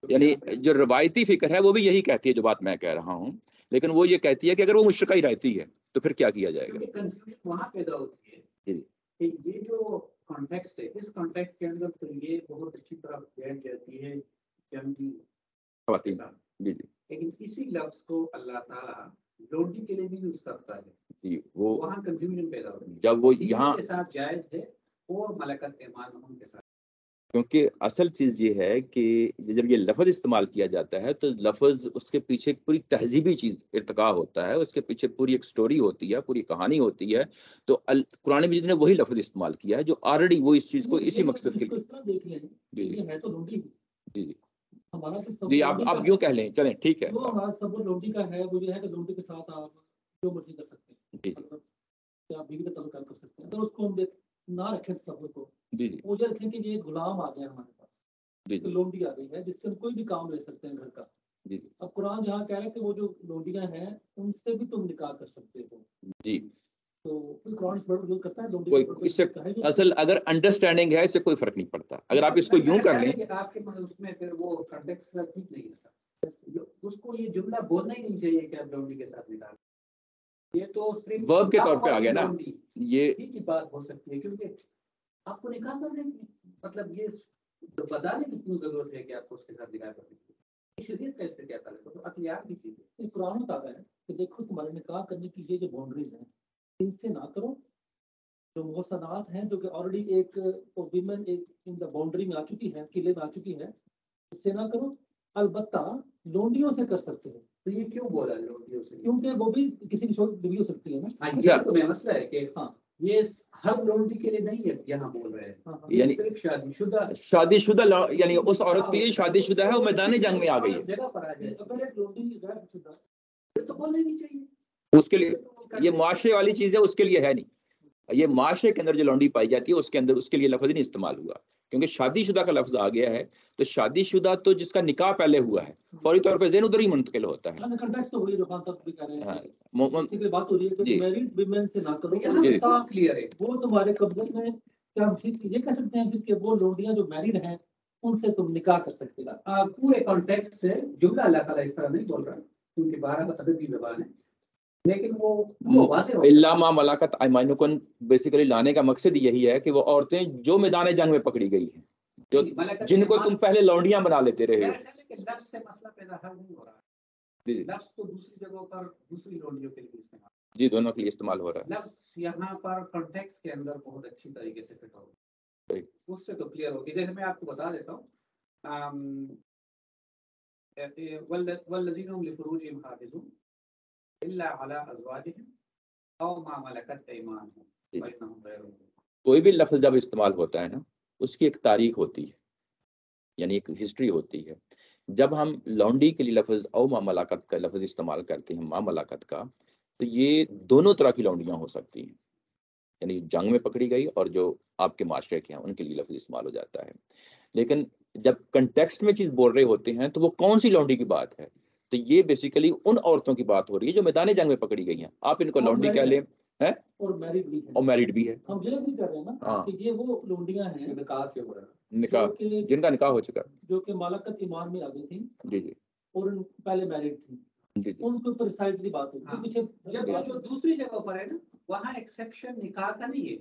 یعنی جو روایتی فکر ہے وہ بھی یہی کہتی ہے جو بات میں کہہ رہا ہوں، لیکن وہ یہ کہتی ہے کہ اگر وہ مشرکہ ہی رہتی ہے تو پھر کیا کیا جائے گا. کیونکہ کنفیوژن وہاں پیدا ہوتی ہے جی کہ یہ جو کانٹیکسٹ ہے، اس کانٹیکسٹ کے اندر تو یہ بہت اچھی طرح بیٹھ جاتی ہے جنگی خواتین. جی جی لیکن اسی لفظ کو اللہ تعالیٰ لونڈی کے لیے بھی یوز کرتا ہے. جی وہ وہاں کنفیوژن پیدا ہوتی ہے. جب وہ بیوی یہاں، کے ساتھ جائز ہے اور ملکت ایمان ان کے ساتھ. کیونکہ اصل چیز یہ ہے کہ جب یہ لفظ استعمال کیا جاتا ہے تو لفظ اس کے پیچھے ایک پوری تہذیبی چیز ارتقا ہوتا ہے، اس کے پیچھے پوری ایک سٹوری ہوتی ہے، پوری کہانی ہوتی ہے. تو قرآن مجید نے وہی لفظ استعمال کیا ہے جو آلریڈی وہ اس چیز کو اسی مقصد کے اس کو لیے. اس طرح دیکھ لیں جی کہ جی یہ ہے تو لونڈی. جی جی ہمارا جی آپ یوں کہہ لیں، چلیں ٹھیک ہے. جو ہمارا صبر لونڈی کا ہے وہ یہ ہے کہ لونڈی کے ساتھ آپ جو مرضی کر سکتے ہیں. جی جی کہ آپ بیوی کا تعلق کر سکتے ہیں. اگر اس کو ہم نہ رکھیں صبر کو، جی جی وہ یہ رکھیں کہ یہ غلام آ گیا ہمارے پاس، جی جی لونڈی آ گئی ہے جس سے ہم کوئی بھی کام لے سکتے ہیں گھر کا. جی جی اب قرآن جہاں کہہ رہا ہے کہ وہ جو لونڈیاں ہیں ان سے بھی تم نکاح کر سکتے ہو، جی تو قرآن اس پر یوز کرتا ہے لونڈی کوئی کا اس سے اصل اگر انڈرسٹینڈنگ ہے اس سے کوئی فرق نہیں پڑتا. اگر آپ اس کو یوں کر لیں، آپ کے اس میں پھر وہ کنٹیکسٹ ٹھیک نہیں رہتا. اس کو یہ جملہ بولنا ہی نہیں چاہیے کہ آپ لونڈی کے ساتھ نکاح. یہ تو صرف ورب کے طور پہ آ گیا نا یہ. کی بات ہو سکتی ہے کیونکہ آپ کو نکاح کرنے مطلب یہ بتانے کی کیوں ضرورت ہے کہ آپ کو اس کے ساتھ نکاح کرنے کی. شریعت کا اس سے کیا تعلق ہے؟ تو عقلیات کی چیز ہے. قرآن بتاتا ہے کہ دیکھو تمہارے نکاح کرنے کی یہ جو باؤنڈریز ہیں ان سے نہ کرو. جو محسنات ہیں جو کہ آلریڈی ایک ویمن ایک ان دا باؤنڈری میں آ چکی ہے، قلعے میں آ چکی ہے، اس سے نہ کرو. البتہ لونڈیوں سے کر سکتے ہیں. تو یہ کیوں بولا لونڈیوں سے؟ کیونکہ وہ بھی کسی کی بیوی ہو سکتی ہے نا. یہ تو مسئلہ ہے کہ ہاں یہ ہر لونڈی کے لیے نہیں ہے یہاں بول رہے ہیں. یعنی صرف شادی شدہ یعنی اس عورت کے لیے شادی شدہ ہے، وہ میدان جنگ میں آ گئی ہے. جگہ پر آ جائے. اگر ایک لونڈی غیر شدہ تو بولنا ہی نہیں چاہیے. اس کے لیے یہ معاشرے والی چیز ہے، اس کے لیے ہے نہیں. یہ معاشرے کے اندر جو لونڈی پائی جاتی ہے اس کے اندر اس کے لیے لفظ نہیں استعمال ہوا، کیونکہ شادی شدہ کا لفظ آ گیا ہے. تو شادی شدہ تو جس کا نکاح پہلے ہوا ہے فوری طور پہ ذہن ادھر ہی منتقل ہوتا ہے. کنٹیکسٹ تو وہی جو خان صاحب بھی کہہ رہے ہیں. ہاں اسی کی بات ہو رہی ہے کہ جی میرڈ ویمن سے نہ کرو. جی کلیئر ہے وہ تمہارے قبضے میں. کیا ہم ٹھیک یہ کہہ سکتے ہیں کہ وہ لونڈیاں جو میرڈ ہیں ان سے تم نکاح کر سکتے ہو. پورے کانٹیکسٹ سے جملہ اللہ تعالیٰ اس طرح نہیں بول رہا کیونکہ 12 ادبی زبان ہے، لیکن وہ واضح ہو الا ما ملکت ایمانکم بیسیکلی لانے کا مقصد یہی ہے کہ وہ عورتیں جو میدان جنگ میں پکڑی گئی ہیں، جو جن کو تم پہلے لونڈیاں بنا لیتے رہے ہو. لفظ سے مسئلہ پیدا حل نہیں ہو رہا ہے. جی لفظ تو دوسری جگہوں پر دوسری لونڈیوں کے لیے استعمال. جی دونوں کے لیے استعمال ہو رہا ہے. لفظ یہاں پر کانٹیکسٹ کے اندر بہت اچھی طریقے سے فٹ ہوگا، اس سے تو کلیئر ہوگی. جیسے میں آپ کو بتا دیتا ہوں، والذین هم لفروجهم حافظون الا علی ازواجهم او ما ملکت ایمانهم فانهم غیر ملومون. کوئی بھی لفظ جب استعمال ہوتا ہے نا اس کی ایک تاریخ ہوتی ہے، یعنی ایک ہسٹری ہوتی ہے. جب ہم لونڈی کے لیے لفظ او ما ملاکت کا لفظ استعمال کرتے ہیں، ما ملاکت کا، تو یہ دونوں طرح کی لونڈیاں ہو سکتی ہیں، یعنی جنگ میں پکڑی گئی اور جو آپ کے معاشرے کے ہیں ان کے لیے لفظ استعمال ہو جاتا ہے. لیکن جب کنٹیکسٹ میں چیز بول رہے ہوتے ہیں تو وہ کون سی لونڈی کی بات ہے؟ تو یہ بیسیکلی ان عورتوں کی بات ہو رہی ہے جو میدان جنگ میں پکڑی گئی ہیں. آپ ان کو لونڈی کہہ لیں اور میرڈ بھی ہے، اور میرڈ بھی ہے. ہم یہ بھی کر رہے ہیں نا کہ یہ وہ لونڈیاں ہیں نکاح سے ہو رہا ہے، نکاح جن کا نکاح ہو چکا جو کہ ملکت ایمان میں آ گئی تھی. جی جی اور پہلے میرڈ تھی. جی جی ان کو پریسائزلی بات ہوتی ہے. پیچھے جب جو دوسری جگہ پر ہے نا وہاں ایکسیپشن نکاح کا نہیں ہے،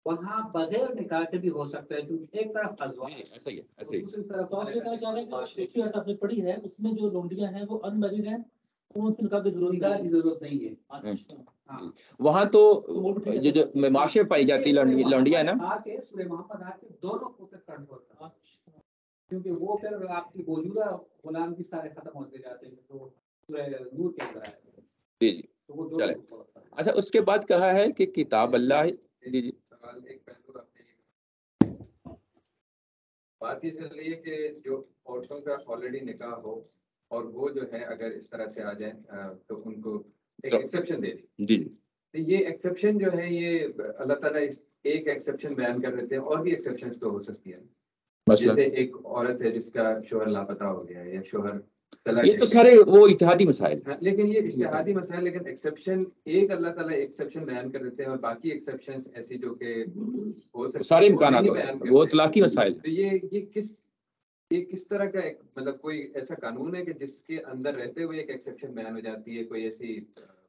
وہاں بغیر نکاح کے بھی ہو سکتا ہے کیونکہ ایک طرف ازواج ایسا ہی ہے. دوسری طرف آپ یہ کہنا چاہ رہے ہیں کہ آپ نے پڑھی ہے اس میں جو لونڈیاں ہیں وہ ان میرڈ ہیں، ان سے نکاح کی ضرورت نہیں ہے. اچھا وہاں تو جو معاشرے پائی جاتی لونڈیاں ہے نا سورہ محمد آ کے دونوں کو کنٹرول کرتا ہے کیونکہ وہ پھر آپ کی موجودہ غلام کی سارے ختم ہوتے جاتے ہیں تو سورہ نور کے اندر آئے. جی جی چلے. اچھا اس کے بعد کہا ہے کہ کتاب اللہ. جی جی سوال ایک پہلو آپ نے بات یہ چل رہی ہے کہ جو عورتوں کا آلریڈی نکاح ہو اور وہ جو ہے اگر اس طرح سے آ جائیں تو ان کو ایک ایکسیپشن دے دی. جی تو یہ ایکسیپشن جو ہے یہ اللہ تعالیٰ ایک ایکسیپشن بیان کر دیتے ہیں, اور بھی ایکسیپشنز تو ہو سکتی ہیں. مثلا جیسے ایک عورت ہے جس کا شوہر لاپتہ ہو گیا ہے یا شوہر چلا یہ گیا تو سارے وہ اتحادی مسائل ہیں. لیکن یہ اجتہادی مسائل, لیکن ایکسیپشن ایک اللہ تعالیٰ ایکسیپشن بیان کر دیتے ہیں اور باقی ایکسیپشنز ایسی جو کہ ہو سکتی سارے ہیں امکانات وہ نہیں بیان کرتے. وہ اطلاقی مسائل ہیں. تو یہ کس طرح کا ایک مطلب کوئی ایسا قانون ہے کہ جس کے اندر رہتے ہوئے ایک ایکسیپشن بیان ہو جاتی ہے, کوئی ایسی؟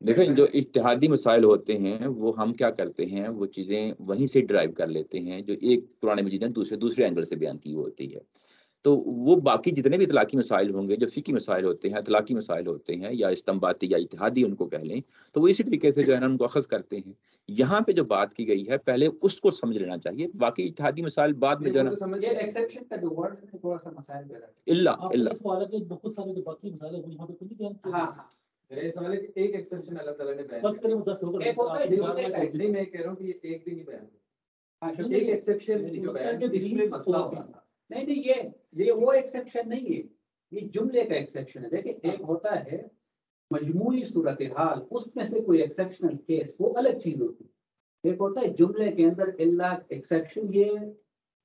دیکھیں جو اتحادی مسائل ہوتے ہیں وہ ہم کیا کرتے ہیں, وہ چیزیں وہیں سے ڈرائیو کر لیتے ہیں جو ایک قرآن مجید نے دوسرے اینگل سے بیان کی ہوتی ہے. تو وہ باقی جتنے بھی اطلاقی مسائل ہوں گے, جو فقہی مسائل ہوتے ہیں, اطلاقی مسائل ہوتے ہیں, یا استنباطی یا اتحادی ان کو کہہ لیں, تو وہ اسی طریقے سے جو ہے نا ان کو اخذ کرتے ہیں. یہاں پہ جو بات کی گئی ہے پہلے اس کو سمجھ لینا چاہیے, باقی اتحادی مسائل بعد میں جو ہے نا. یہ ایکسیپشن کا جو ورڈ ہے تھوڑا سا مسائل پیدا کرتا اللہ اس والے کے بہت سارے جو باقی مسائل ہیں وہ یہاں پہ کچھ نہیں ہے. ہاں ہاں میرے سوال ہے کہ ایک ایکسیپشن اللہ تعالیٰ نے بیان بس کریں 10 ہوگا. ایک ہوتا ہے جملے کا نہیں, میں کہہ رہا ہوں کہ یہ ایک بھی نہیں بیان ہاں، ایک ایکسیپشن جو بیان کہ اس میں مسئلہ ہو رہا تھا. نہیں نہیں یہ وہ ایکسیپشن نہیں ہے, یہ جملے کا ایکسیپشن ہے. دیکھیں ایک ہوتا ہے مجموعی صورتحال, اس میں سے کوئی ایکسیپشنل کیس, وہ الگ چیز ہوتی ہے. ایک ہوتا ہے جملے کے اندر اللہ ایکسیپشن, یہ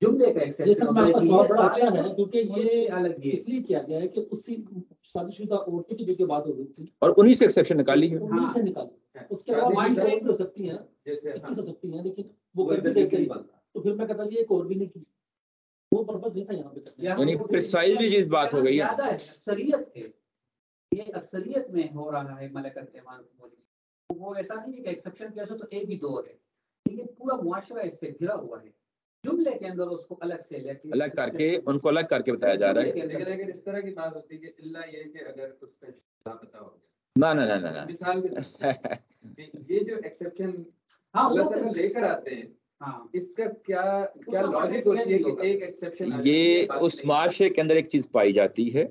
جملے کا یہ ایکسیپشن سب میں آپ کا سوال بڑا اچھا ہوتا ہے کیونکہ یہ الگ یہ اس لیے کیا گیا ہے کہ اسی شادی شدہ عورتوں کی جو بات ہو رہی تھی اور انہی سے ایکسیپشن نکالی ہے. انہیں سے نکالی. اس کے شادی بعد شدہ عورتیں ہو سکتی ہیں, جیسے 21 ہو سکتی ہیں, لیکن وہ کوئی کرتی طریقہ رہتی نہیں ہیں. بنتا. تو پھر میں کہتا یہ ایک اور بھی نہیں کی, وہ پرپز نہیں تھا یہاں پہ کرنے کا. یعنی precisely چیز بات ہو گئی ہے. زیادہ اکثریت ہے, یہ اکثریت میں ہو رہا ہے ملکت ایمان کو. وہ ایسا نہیں ہے کہ ایکسیپشن کیسے تو ایک ہی دور ہے, لیکن پورا معاشرہ اس سے گھرا ہوا ہے. جملے کے اندر اس کو الگ سے الگ کر کے ان کو الگ کر کے بتایا جا رہا ہے. لیکن اگر اس طرح کی بات ہوتی ہے کہ اللہ یہ کہ اگر اس کا لاپتہ ہو گیا, نہ نہ نہ نہ مثال کے طور پر یہ جو ایکسیپشن ہاں اللہ وہ تعالیٰ لے کر آتے ہیں, ہاں اس کا کیا لاجک ہوتی ہے کہ ایک ایکسیپشن یہ اس معاشرے کے اندر ایک چیز پائی جاتی ہے,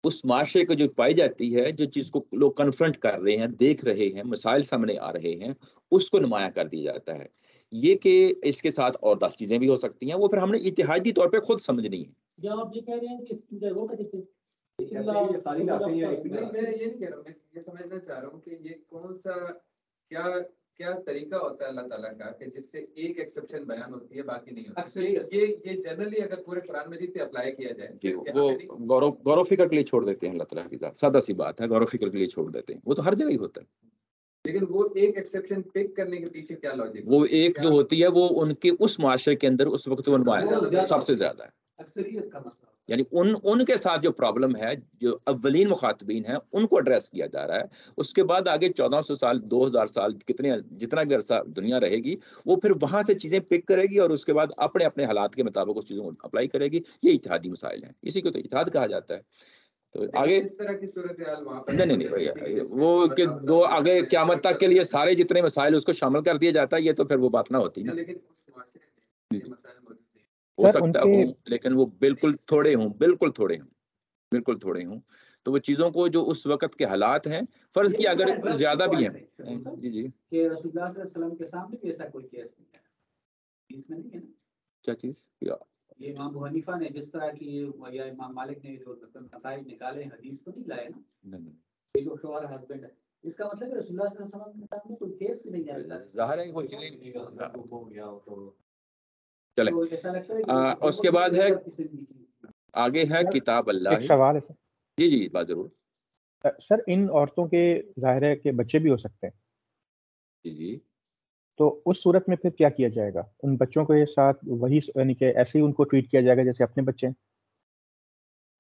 اس معاشرے کو جو پائی جاتی ہے, جو چیز کو لوگ کنفرنٹ کر رہے ہیں, دیکھ رہے ہیں, مسائل سامنے آ رہے ہیں, اس کو نمایاں کر دیا جاتا ہے. یہ کہ اس کے ساتھ اور 10 چیزیں بھی ہو سکتی ہیں, وہ پھر ہم نے اتحادی طور پہ خود سمجھنی ہے. یا آپ یہ کہہ رہے ہیں کہ اس کی وہ کہتے ہیں یہ ساری باتیں ہیں ایک میں یہ نہیں کہہ رہا ہوں, میں یہ سمجھنا چاہ رہا ہوں کہ یہ کون سا کیا طریقہ ہوتا ہے اللہ تعالیٰ کا کہ جس سے ایک ایکسیپشن بیان ہوتی ہے باقی نہیں ہوتی. اکثریت یہ جنرلی اگر پورے قرآن مجید پہ اپلائی کیا جائے جی وہ غور و فکر کے لیے چھوڑ دیتے ہیں اللہ تعالیٰ کی ذات, سادہ سی بات ہے, غور و فکر کے لیے چھوڑ دیتے ہیں, وہ تو ہر جگہ ہی ہوتا ہے. لیکن وہ ایک ایکسیپشن پک کرنے کے پیچھے کیا لاجک؟ وہ ایک جو ہوتی ہے وہ ان کے اس معاشرے کے اندر اس وقت وہ نمایاں سب سے زیادہ ہے. اکثریت کا مسئلہ, یعنی ان کے ساتھ جو پرابلم ہے, جو اولین مخاطبین ہیں, ان کو ایڈریس کیا جا رہا ہے. اس کے بعد آگے 1400 سال 2000 سال جتنا بھی عرصہ دنیا رہے گی, وہ پھر وہاں سے چیزیں پک کرے گی اور اس کے بعد اپنے حالات کے مطابق اس چیزوں کو اپلائی کرے گی. یہ اتحادی مسائل ہیں, اسی کو تو اتحاد کہا جاتا ہے. تو آگے اس طرح کی صورتحال وہاں پر نہیں بھیا, وہ کہ دو آگے قیامت تک کے لیے سارے جتنے مسائل اس کو شامل کر دیا جاتا ہے, یہ تو پھر وہ بات نہ ہوتی نا. لیکن اس معاشرے میں مسائل موجود ہیں, ہو سکتا ہوں, لیکن وہ بالکل تھوڑے ہوں. تو وہ چیزوں کو جو اس وقت کے حالات ہیں, فرض کیا اگر زیادہ بھی ہیں. جی کہ رسول اللہ صلی اللہ علیہ وسلم کے سامنے بھی ایسا کوئی کیس نہیں ہے, اس میں نہیں ہے نا. کیا چیز؟ یہ امام ابو حنیفہ نے جس طرح کی یا امام مالک نے جو نتائج نکالے, حدیث تو نہیں لائے نا. یہ جو شوہر ہسبینڈ ہے, اس کا مطلب ہے رسول اللہ صلی اللہ علیہ وسلم کے سامنے کوئی کیس بھی نہیں آیا. ظاہر ہے وہ چیزیں ہو گیا تو چلیں. اس کے بعد ہے آگے ہے کتاب اللہ. ایک سوال ہے سر. جی بات ضرور. سر ان عورتوں کے ظاہر ہے کہ بچے بھی ہو سکتے ہیں, جی تو اس صورت میں پھر کیا کیا جائے گا؟ ان بچوں کے ساتھ وہی یعنی کہ ایسے ہی ان کو ٹریٹ کیا جائے گا جیسے اپنے بچے ہیں؟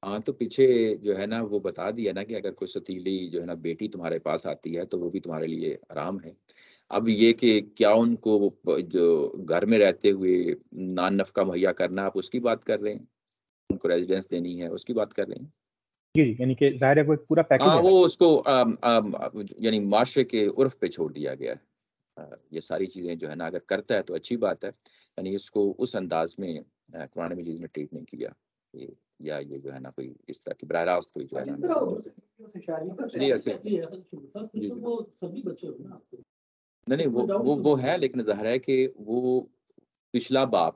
ہاں, تو پیچھے جو ہے نا وہ بتا دیا نا کہ اگر کوئی ستیلی جو ہے نا بیٹی تمہارے پاس آتی ہے تو وہ بھی تمہارے لیے آرام ہے. اب یہ کہ کیا ان کو جو گھر میں رہتے ہوئے نان نفقہ مہیا کرنا, آپ اس کی بات کر رہے ہیں, ان کو ریزیڈنس دینی ہے اس کی بات کر رہے ہیں؟ جی یعنی کہ ظاہر ہے کوئی پورا پیکیج ہے. وہ اس کو یعنی معاشرے کے عرف پہ چھوڑ دیا گیا ہے. یہ ساری چیزیں جو ہے نا اگر کرتا ہے تو اچھی بات ہے, یعنی اس کو اس انداز میں قرآن مجید میں ٹریٹ نہیں کیا, یا یہ جو ہے نا کوئی اس طرح کی براہ راست کوئی جو ہے نہیں وہ ہے, لیکن ظاہر ہے کہ وہ پچھلا باپ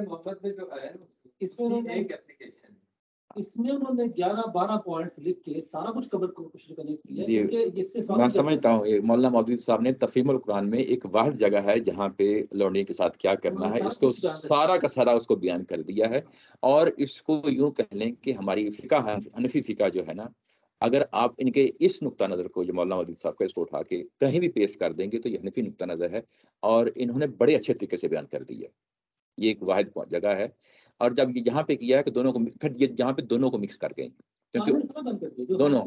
محمد میں جو ہے اس میں ایک اپلیکیشن اس میں انہوں نے 11-12 پوائنٹس لکھ کے سارا کچھ کور کرنے کی ہے، جی، کیونکہ اس سے میں سمجھتا ہوں یہ مولانا مودودی صاحب نے تفہیم القرآن میں ایک واحد جگہ ہے جہاں پہ لوڈنگ کے ساتھ کیا کرنا ہے، اس کو سارا کا سارا اس کو بیان کر دیا ہے. اور اس کو یوں کہہ لیں کہ ہماری فقہ حنفی فقہ جو ہے نا، اگر آپ ان کے اس نقطہ نظر کو جو مولانا مودودی صاحب کا اس کو اٹھا کے کہیں بھی پیش کر دیں گے تو یہ حنفی نقطہ نظر ہے، اور انہوں نے بڑے اچھے طریقے سے بیان کر دیا. یہ ایک واحد جگہ ہے. اور جب یہاں پہ کیا ہے کہ دونوں کو پھر یہ جہاں پہ دونوں کو مکس کر گئے، کیونکہ دونوں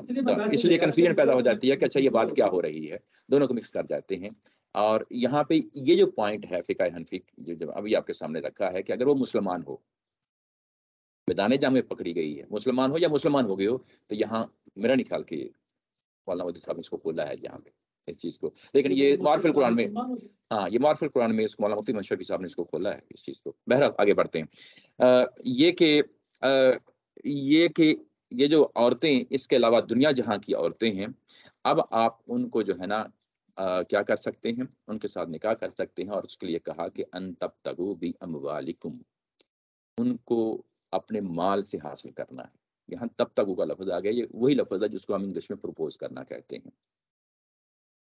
اس لیے کنفیوژن پیدا ہو جاتی ہے کہ اچھا یہ بات کیا ہو رہی ہے، دونوں کو مکس کر جاتے ہیں. اور یہاں پہ یہ جو پوائنٹ ہے فقہ حنفی جو ابھی آپ کے سامنے رکھا ہے کہ اگر وہ مسلمان ہو، میدان جنگ میں پکڑی گئی ہے، مسلمان ہو یا مسلمان ہو گئے ہو، تو یہاں میرا نہیں خیال کہ مولانا مودودی صاحب نے اس کو کھولا ہے یہاں پہ اس چیز کو. لیکن یہ معارف القرآن میں، ہاں یہ معارف القرآن میں اس کو مولانا مفتی محمد شفیع صاحب نے اس کو کھولا ہے اس چیز کو. بہرحال آگے بڑھتے ہیں. یہ کہ یہ جو عورتیں اس کے علاوہ دنیا جہاں کی عورتیں ہیں، اب آپ ان کو جو ہے نا کیا کر سکتے ہیں، ان کے ساتھ نکاح کر سکتے ہیں. اور اس کے لیے کہا کہ ان تبتغوا باموالکم، ان کو اپنے مال سے حاصل کرنا ہے. یہاں تبتغوا کا لفظ آ گیا، یہ وہی لفظ ہے جس کو ہم انگلش میں پروپوز کرنا کہتے ہیں.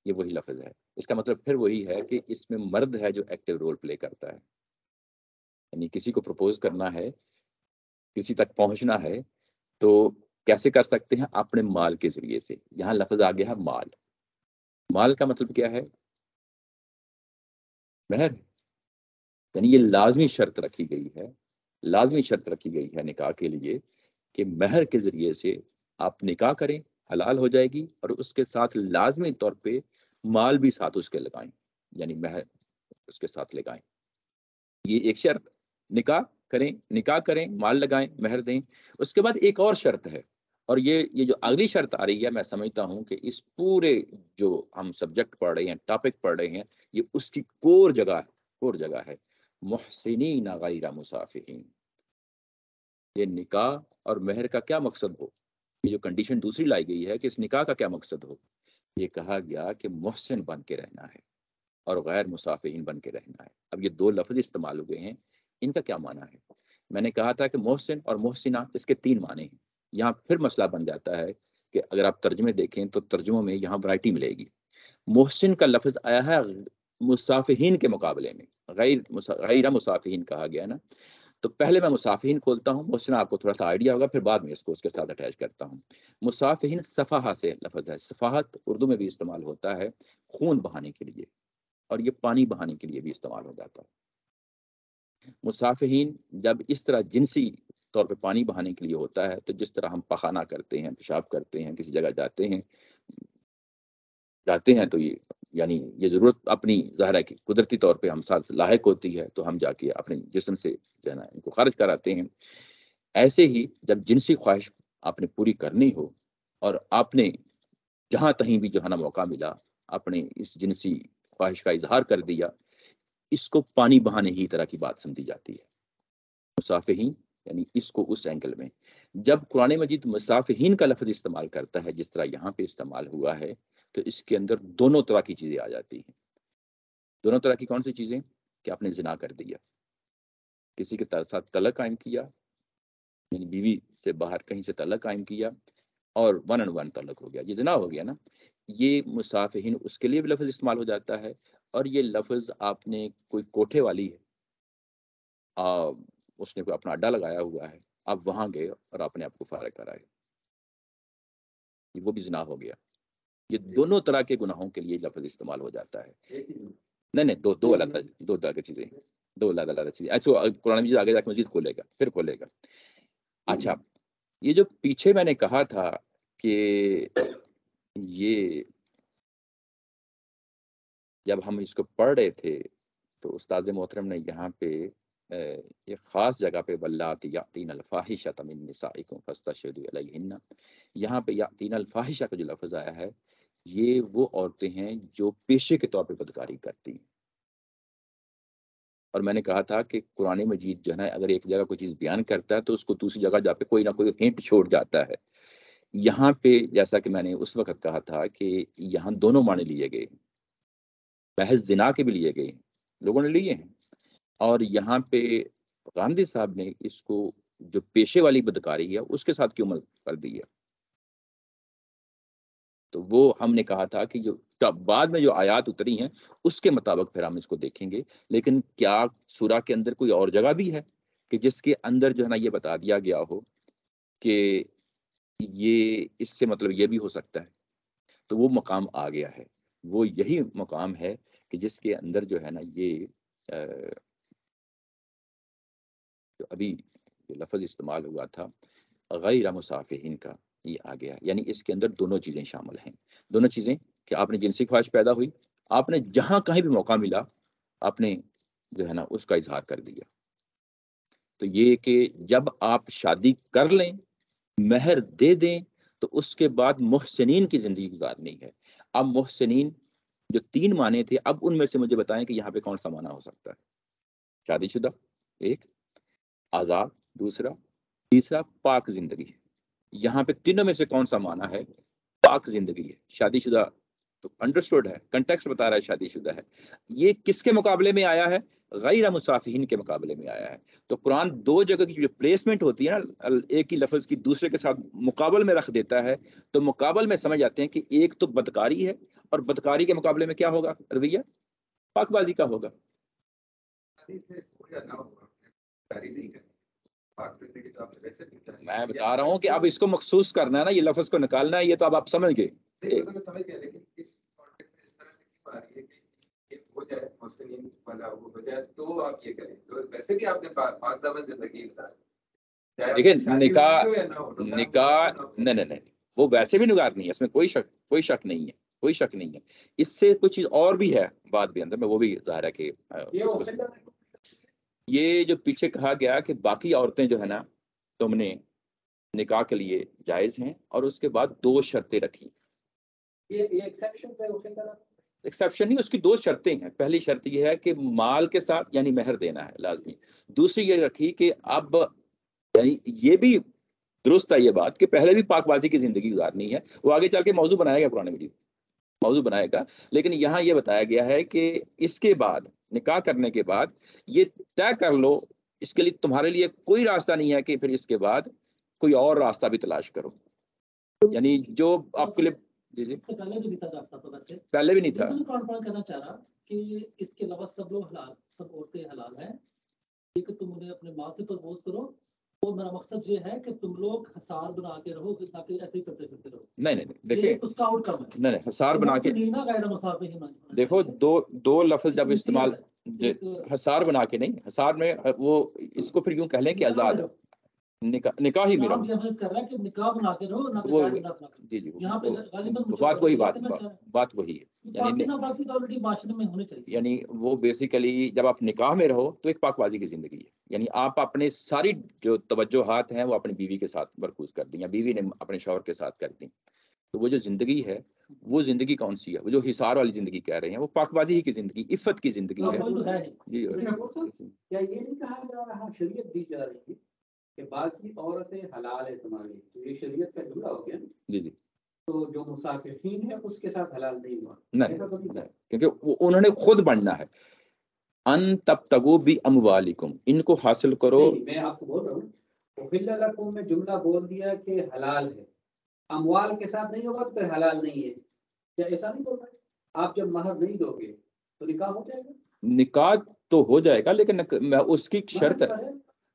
یہ وہی لفظ ہے. اس کا مطلب پھر وہی ہے کہ اس میں مرد ہے جو ایکٹیو رول پلے کرتا ہے. یعنی کسی کو پروپوز کرنا ہے، کسی تک پہنچنا ہے، تو کیسے کر سکتے ہیں؟ اپنے مال کے ذریعے سے. یہاں لفظ آ گیا ہے مال. مال کا مطلب کیا ہے؟ مہر. یعنی یہ لازمی شرط رکھی گئی ہے، لازمی شرط رکھی گئی ہے نکاح کے لیے کہ مہر کے ذریعے سے آپ نکاح کریں، حلال ہو جائے گی. اور اس کے ساتھ لازمی طور پہ مال بھی ساتھ اس کے لگائیں، یعنی مہر اس کے ساتھ لگائیں. یہ ایک شرط. نکاح کریں، مال لگائیں، مہر دیں. اس کے بعد ایک اور شرط ہے، اور یہ جو اگلی شرط آ رہی ہے، میں سمجھتا ہوں کہ اس پورے جو ہم سبجیکٹ پڑھ رہے ہیں، ٹاپک پڑھ رہے ہیں، یہ اس کی کور جگہ ہے. محسنین غیر مسافحین. یہ نکاح اور مہر کا کیا مقصد ہو، یہ جو کنڈیشن دوسری لائی گئی ہے کہ اس نکاح کا کیا مقصد ہو، یہ کہا گیا کہ محسن بن کے رہنا ہے اور غیر مسافحین بن کے رہنا ہے. اب یہ دو لفظ استعمال ہوئے ہیں، ان کا کیا معنی ہے؟ میں نے کہا تھا کہ محسن اور محسنہ اس کے 3 معنی ہیں. یہاں پھر مسئلہ بن جاتا ہے کہ اگر آپ ترجمے دیکھیں تو ترجموں میں یہاں ورائٹی ملے گی. محسن کا لفظ آیا ہے مسافحین کے مقابلے میں، غیر مسافحین کہا گیا نا. تو پہلے میں مسافحین کھولتا ہوں، محسن آپ کو تھوڑا سا آئیڈیا ہوگا، پھر بعد میں اس کو اس کے ساتھ اٹیچ کرتا ہوں. مسافحین صفحہ سے لفظ ہے. صفحات اردو میں بھی استعمال ہوتا ہے خون بہانے کے لیے، اور یہ پانی بہانے کے لیے بھی استعمال ہو جاتا ہے. مسافحین جب اس طرح جنسی طور پہ پانی بہانے کے لیے ہوتا ہے، تو جس طرح ہم پخانہ کرتے ہیں، پیشاب کرتے ہیں، کسی جگہ جاتے ہیں تو یہ یعنی یہ ضرورت اپنی ظاہر ہے کہ قدرتی طور پہ ہم ساتھ لاحق ہوتی ہے، تو ہم جا کے اپنے جسم سے جو ہے نا ان کو خارج کراتے ہیں. ایسے ہی جب جنسی خواہش آپ نے پوری کرنی ہو، اور آپ نے جہاں تہیں بھی جو ہے نا موقع ملا اپنے اس جنسی خواہش کا اظہار کر دیا، اس کو پانی بہانے ہی طرح کی بات سمجھی جاتی ہے. مسافحین یعنی اس کو اس اینگل میں جب قرآن مجید مسافحین کا لفظ استعمال کرتا ہے جس طرح یہاں پہ استعمال ہوا ہے، تو اس کے اندر دونوں طرح کی چیزیں آ جاتی ہیں. دونوں طرح کی کون سی چیزیں؟ کہ آپ نے زنا کر دیا، کسی کے ساتھ تعلق قائم کیا، یعنی بیوی سے باہر کہیں سے تعلق قائم کیا، اور 1-on-1 تعلق ہو گیا، یہ زنا ہو گیا نا. یہ مسافحین اس کے لیے بھی لفظ استعمال ہو جاتا ہے. اور یہ لفظ آپ نے کوئی کوٹھے والی ہے، اس نے کوئی اپنا اڈا لگایا ہوا ہے، آپ وہاں گئے اور آپ نے آپ کو فارغ کرائے، وہ بھی زنا ہو گیا. یہ دونوں طرح کے گناہوں کے لیے لفظ استعمال ہو جاتا ہے. نہیں دو الگ چیزیں، دو الگ چیزیں. ایسے قرآن مجید آگے جا کے مزید کھولے گا. اچھا، یہ جو پیچھے میں نے کہا تھا کہ یہ جب ہم اس کو پڑھ رہے تھے تو استاد محترم نے یہاں پہ ایک خاص جگہ پہ واللاتی یاتین الفاحشۃ من نسائکم فاستشہدوا علیہن، یہاں پہ یاتین الفاحشہ کا جو لفظ آیا ہے، یہ وہ عورتیں ہیں جو پیشے کے طور پہ بدکاری کرتی ہیں. اور میں نے کہا تھا کہ قرآن مجید جو ہے نا اگر ایک جگہ کوئی چیز بیان کرتا ہے تو اس کو دوسری جگہ جا پہ کوئی نہ کوئی ہنٹ چھوڑ جاتا ہے. یہاں پہ جیسا کہ میں نے اس وقت کہا تھا کہ یہاں دونوں معنی لیے گئے، محض زنا کے بھی لیے گئے، لوگوں نے لیے ہیں، اور یہاں پہ غامدی صاحب نے اس کو جو پیشے والی بدکاری ہے اس کے ساتھ کیوں مل کر دی ہے؟ تو وہ ہم نے کہا تھا کہ جو بعد میں جو آیات اتری ہیں اس کے مطابق پھر ہم اس کو دیکھیں گے، لیکن کیا سورہ کے اندر کوئی اور جگہ بھی ہے کہ جس کے اندر جو ہے نا یہ بتا دیا گیا ہو کہ یہ اس سے مطلب یہ بھی ہو سکتا ہے؟ تو وہ مقام آ گیا ہے، وہ یہی مقام ہے کہ جس کے اندر جو ہے نا یہ جو ابھی جو لفظ استعمال ہوا تھا غیر مصافحین کا، یہ آ گیا، یعنی اس کے اندر دونوں چیزیں شامل ہیں، دونوں چیزیں کہ آپ نے جنسی خواہش پیدا ہوئی، آپ نے جہاں کہیں بھی موقع ملا آپ نے جو ہے نا اس کا اظہار کر دیا۔ تو یہ کہ جب آپ شادی کر لیں، مہر دے دیں، تو اس کے بعد محسنین کی زندگی گزارنی ہے۔ اب محسنین جو 3 معنی تھے، اب ان میں سے مجھے بتائیں کہ یہاں پہ کون سا معنی ہو سکتا ہے؟ شادی شدہ ایک، آزاد دوسرا، تیسرا پاک زندگی۔ یہاں پہ تینوں میں سے کون سا معنی ہے؟ پاک زندگی ہے۔ شادی شدہ تو انڈرسٹوڈ ہے، کنٹیکسٹ بتا رہا ہے شادی شدہ ہے۔ یہ کس کے مقابلے میں آیا ہے؟ غیر مصافحین کے مقابلے میں آیا ہے۔ تو قرآن 2 جگہ کی جو پلیسمنٹ ہوتی ہے نا، ایک ہی لفظ کی دوسرے کے ساتھ مقابل میں رکھ دیتا ہے، تو مقابل میں سمجھ جاتے ہیں کہ ایک تو بدکاری ہے، اور بدکاری کے مقابلے میں کیا ہوگا رویہ؟ پاک بازی کا ہوگا۔ میں بتا رہا ہوں کہ اب اس کو مخصوص کرنا ہے نا، یہ لفظ کو نکالنا ہے، یہ تو اب آپ سمجھ گئے۔ دیکھیں نکاح نہیں، وہ ویسے بھی نگار نہیں ہے، اس میں کوئی شک نہیں ہے، کوئی شک نہیں ہے۔ اس سے کچھ چیز اور بھی ہے بات بھی اندر میں، وہ بھی ظاہر ہے کہ یہ جو پیچھے کہا گیا کہ باقی عورتیں جو ہے نا تم نے نکاح کے لیے جائز ہیں، اور اس کے بعد 2 شرطیں رکھی۔ ایکسیپشن نہیں، اس کی 2 شرطیں ہیں۔ پہلی شرط یہ ہے کہ مال کے ساتھ یعنی مہر دینا ہے لازمی۔ دوسری یہ رکھی کہ اب یعنی یہ بھی درست ہے یہ بات کہ پہلے بھی پاک بازی کی زندگی گزارنی ہے، وہ آگے چل کے موضوع بنائے گا، قرآن مجید موضوع بنائے گا، لیکن یہاں یہ بتایا گیا ہے کہ اس کے بعد نکاح کرنے کے بعد یہ طے کر لو، اس کے لیے تمہارے لیے کوئی راستہ نہیں ہے کہ پھر اس کے بعد کوئی اور راستہ بھی تلاش کرو، یعنی جو آپ کے لیے جی پہلے بھی نہیں تھا راستہ، تو ویسے پہلے بھی نہیں تھا۔ میں کہنا چاہ رہا کہ اس کے علاوہ سب لوگ حلال، سب عورتیں حلال ہیں، کہ تم انہیں اپنے ماں سے پرپوز کرو، اور میرا مقصد یہ ہے کہ تم لوگ حصار بنا کے رہو، تاکہ ایسے ہی کرتے پھرتے رہو۔ نہیں دیکھیں اس کا آؤٹ کم ہے۔ نہیں حصار بنا کے دیکھو، دو لفظ جب استعمال، حصار بنا کے نہیں، حصار میں وہ اس کو پھر یوں کہہ لیں کہ آزاد نکاح ہی میرا جی بات وہی ہے، یعنی وہ بیسیکلی جب آپ نکاح میں رہو تو ایک پاک بازی کی زندگی ہے، یعنی آپ اپنے ساری جو توجہات ہیں وہ اپنی بیوی کے ساتھ مرکوز کر دیں، یا بیوی نے اپنے شوہر کے ساتھ کر دیں، تو وہ جو زندگی ہے وہ زندگی کون سی ہے؟ وہ جو حصار والی زندگی کہہ رہے ہیں، وہ پاک بازی ہی کی زندگی، عفت کی زندگی ہے۔ جی کیا یہ نہیں کہا جا رہا، شریعت دی جا رہی ہے کہ باقی عورتیں حلال ہے تمہاری، تو یہ شریعت کا جملہ ہو گیا نا؟ جی تو جو مسافرین ہے اس کے ساتھ حلال نہیں ہوا؟ نہیں، کیونکہ انہوں نے خود بننا ہے، ان تبتغوا باموالکم، ان کو حاصل کرو۔ میں آپ کو بول رہا ہوں احل لکم میں جملہ بول دیا کہ حلال ہے، اموال کے ساتھ نہیں ہوگا تو پھر حلال نہیں ہے، کیا ایسا نہیں بول رہے؟ آپ جب مہر نہیں دو گے تو نکاح ہو جائے گا؟ نکاح تو ہو جائے گا، لیکن اس کی شرط ہے،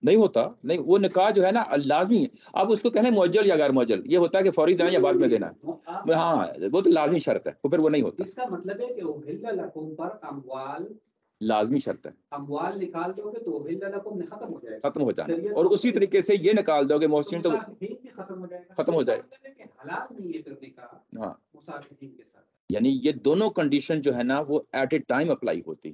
نہیں ہوتا، نہیں وہ نکاح جو ہے نا لازمی ہے۔ اب اس کو کہنا ہے معجل یا غیر معجل، یہ ہوتا ہے کہ فوری دینا یا بعد میں دینا ہے، ہاں وہ تو لازمی شرط ہے، وہ پھر وہ نہیں ہوتا۔ اس کا مطلب ہے کہ احل لکم پر اموال لازمی شرط ہے، اموال نکال دو گے تو احل لکم ختم ہو جائے گا، ختم ہو جانا، اور اسی طریقے سے یہ نکال دو گے محسن تو ختم ہو جائے گا، ختم ہو جائے گا، حلال نہیں ہے پھر نکاح ہاں مسافرین کے ساتھ، یعنی یہ دونوں کنڈیشن جو ہے نا وہ ایٹ اے ٹائم اپلائی ہوتی،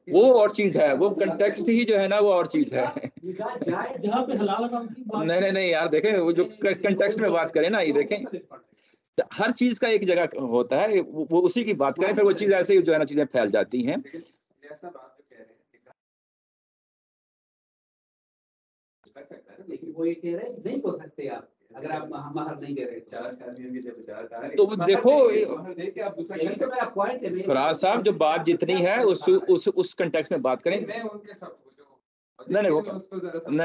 وہ اور چیز ہے، وہ کنٹیکسٹ ہی جو ہے نا وہ اور چیز ہے۔ نہیں یار دیکھیں، وہ جو کنٹیکسٹ میں بات کریں نا، یہ دیکھیں ہر چیز کا ایک جگہ ہوتا ہے، وہ اسی کی بات کریں، پھر وہ چیز ایسے ہی جو ہے نا چیزیں پھیل جاتی ہیں۔ لیکن وہ یہ کہہ رہے ہیں نہیں ہو سکتے آپ، اگر آپ مہر نہیں دے رہے 4 شادیوں کے جب جا رہا ہے تو دیکھو آپ دوسرا یہی تو میرا پوائنٹ ہے فراز صاحب جو بات جتنی ہے اس کنٹیکس میں بات کریں. میں ان کے ساتھ نہیں وہ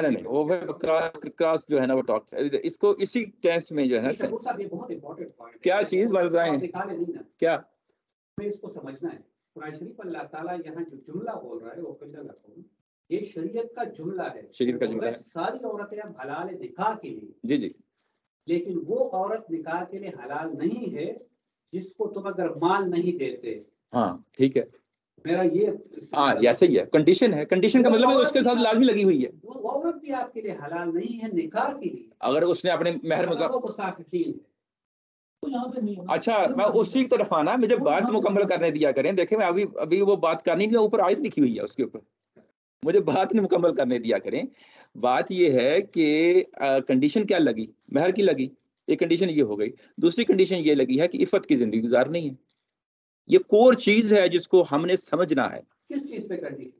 نہیں وہ کراس جو ہے نا وہ ٹاک اس کو اسی ٹینس میں جو ہے صاحب یہ بہت امپورٹنٹ پوائنٹ ہے. کیا چیز بول رہے ہیں کیا ہمیں اس کو سمجھنا ہے. قرآن شریف اللہ تعالیٰ یہاں جو جملہ بول رہا ہے وہ یہ شریعت کا جملہ ہے. شریعت کا جملہ ہے. ساری عورتیں اب حلال نکاح کے لیے جی جی لیکن وہ عورت نکاح کے لیے حلال نہیں ہے جس کو تم اگر مال نہیں دیتے. ہاں ٹھیک ہے میرا یہ ہاں ایسا ہی ہے. کنڈیشن ہے. کنڈیشن کا مطلب ہے اس کے ساتھ لازمی لگی ہوئی ہے. وہ عورت بھی آپ کے لیے حلال نہیں ہے نکاح کے لیے اگر اس نے اپنے مہر مسافرین ہے. اچھا میں اسی کی طرف آنا مجھے بات مکمل کرنے دیا کریں. دیکھیں میں ابھی وہ بات کرنی نہیں اوپر آیت لکھی ہوئی ہے اس کے اوپر مجھے بات نہیں مکمل کرنے دیا کریں. بات یہ ہے کہ کنڈیشن کیا لگی مہر کی لگی ایک کنڈیشن یہ ہو گئی. دوسری کنڈیشن یہ لگی ہے کہ عفت کی زندگی گزارنی ہے. یہ کور چیز ہے جس کو ہم نے سمجھنا ہے. کس چیز پہ کنڈیشن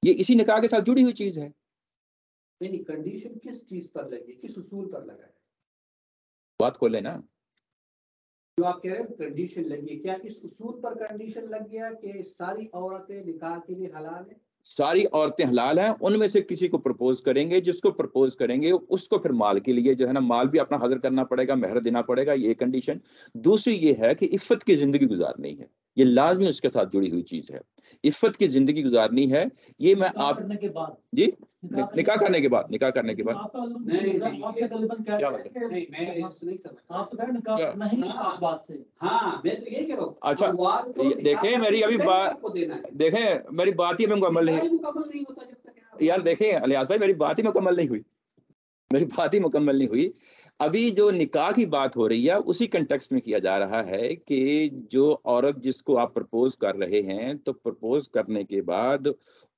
یہ اسی نکاح کے ساتھ جڑی ہوئی چیز ہے. نہیں کنڈیشن کس چیز پر لگی کس اصول پر لگا ہے بات کھولے نا جو آپ کہہ رہے ہیں کنڈیشن لگی کیا اس اصول پر کنڈیشن لگ گیا کہ ساری عورتیں نکاح کے لیے حلال ہیں. ساری عورتیں حلال ہیں. ان میں سے کسی کو پرپوز کریں گے جس کو پرپوز کریں گے اس کو پھر مال کے لیے جو ہے نا مال بھی اپنا حاضر کرنا پڑے گا مہر دینا پڑے گا. یہ کنڈیشن. دوسری یہ ہے کہ عفت کی زندگی گزارنی ہے. یہ لازمی اس کے ساتھ جڑی ہوئی چیز ہے. عفت کی زندگی گزارنی ہے. یہ میں آپ جی نکاح کرنے کے بعد اچھا دیکھیں میری ابھی دیکھیں میری بات ہی میں مکمل نہیں یار دیکھیں الیاس بھائی میری بات ہی مکمل نہیں ہوئی. ابھی جو نکاح کی بات ہو رہی ہے اسی کنٹیکسٹ میں کیا جا رہا ہے کہ جو عورت جس کو آپ پرپوز کر رہے ہیں تو پرپوز کرنے کے بعد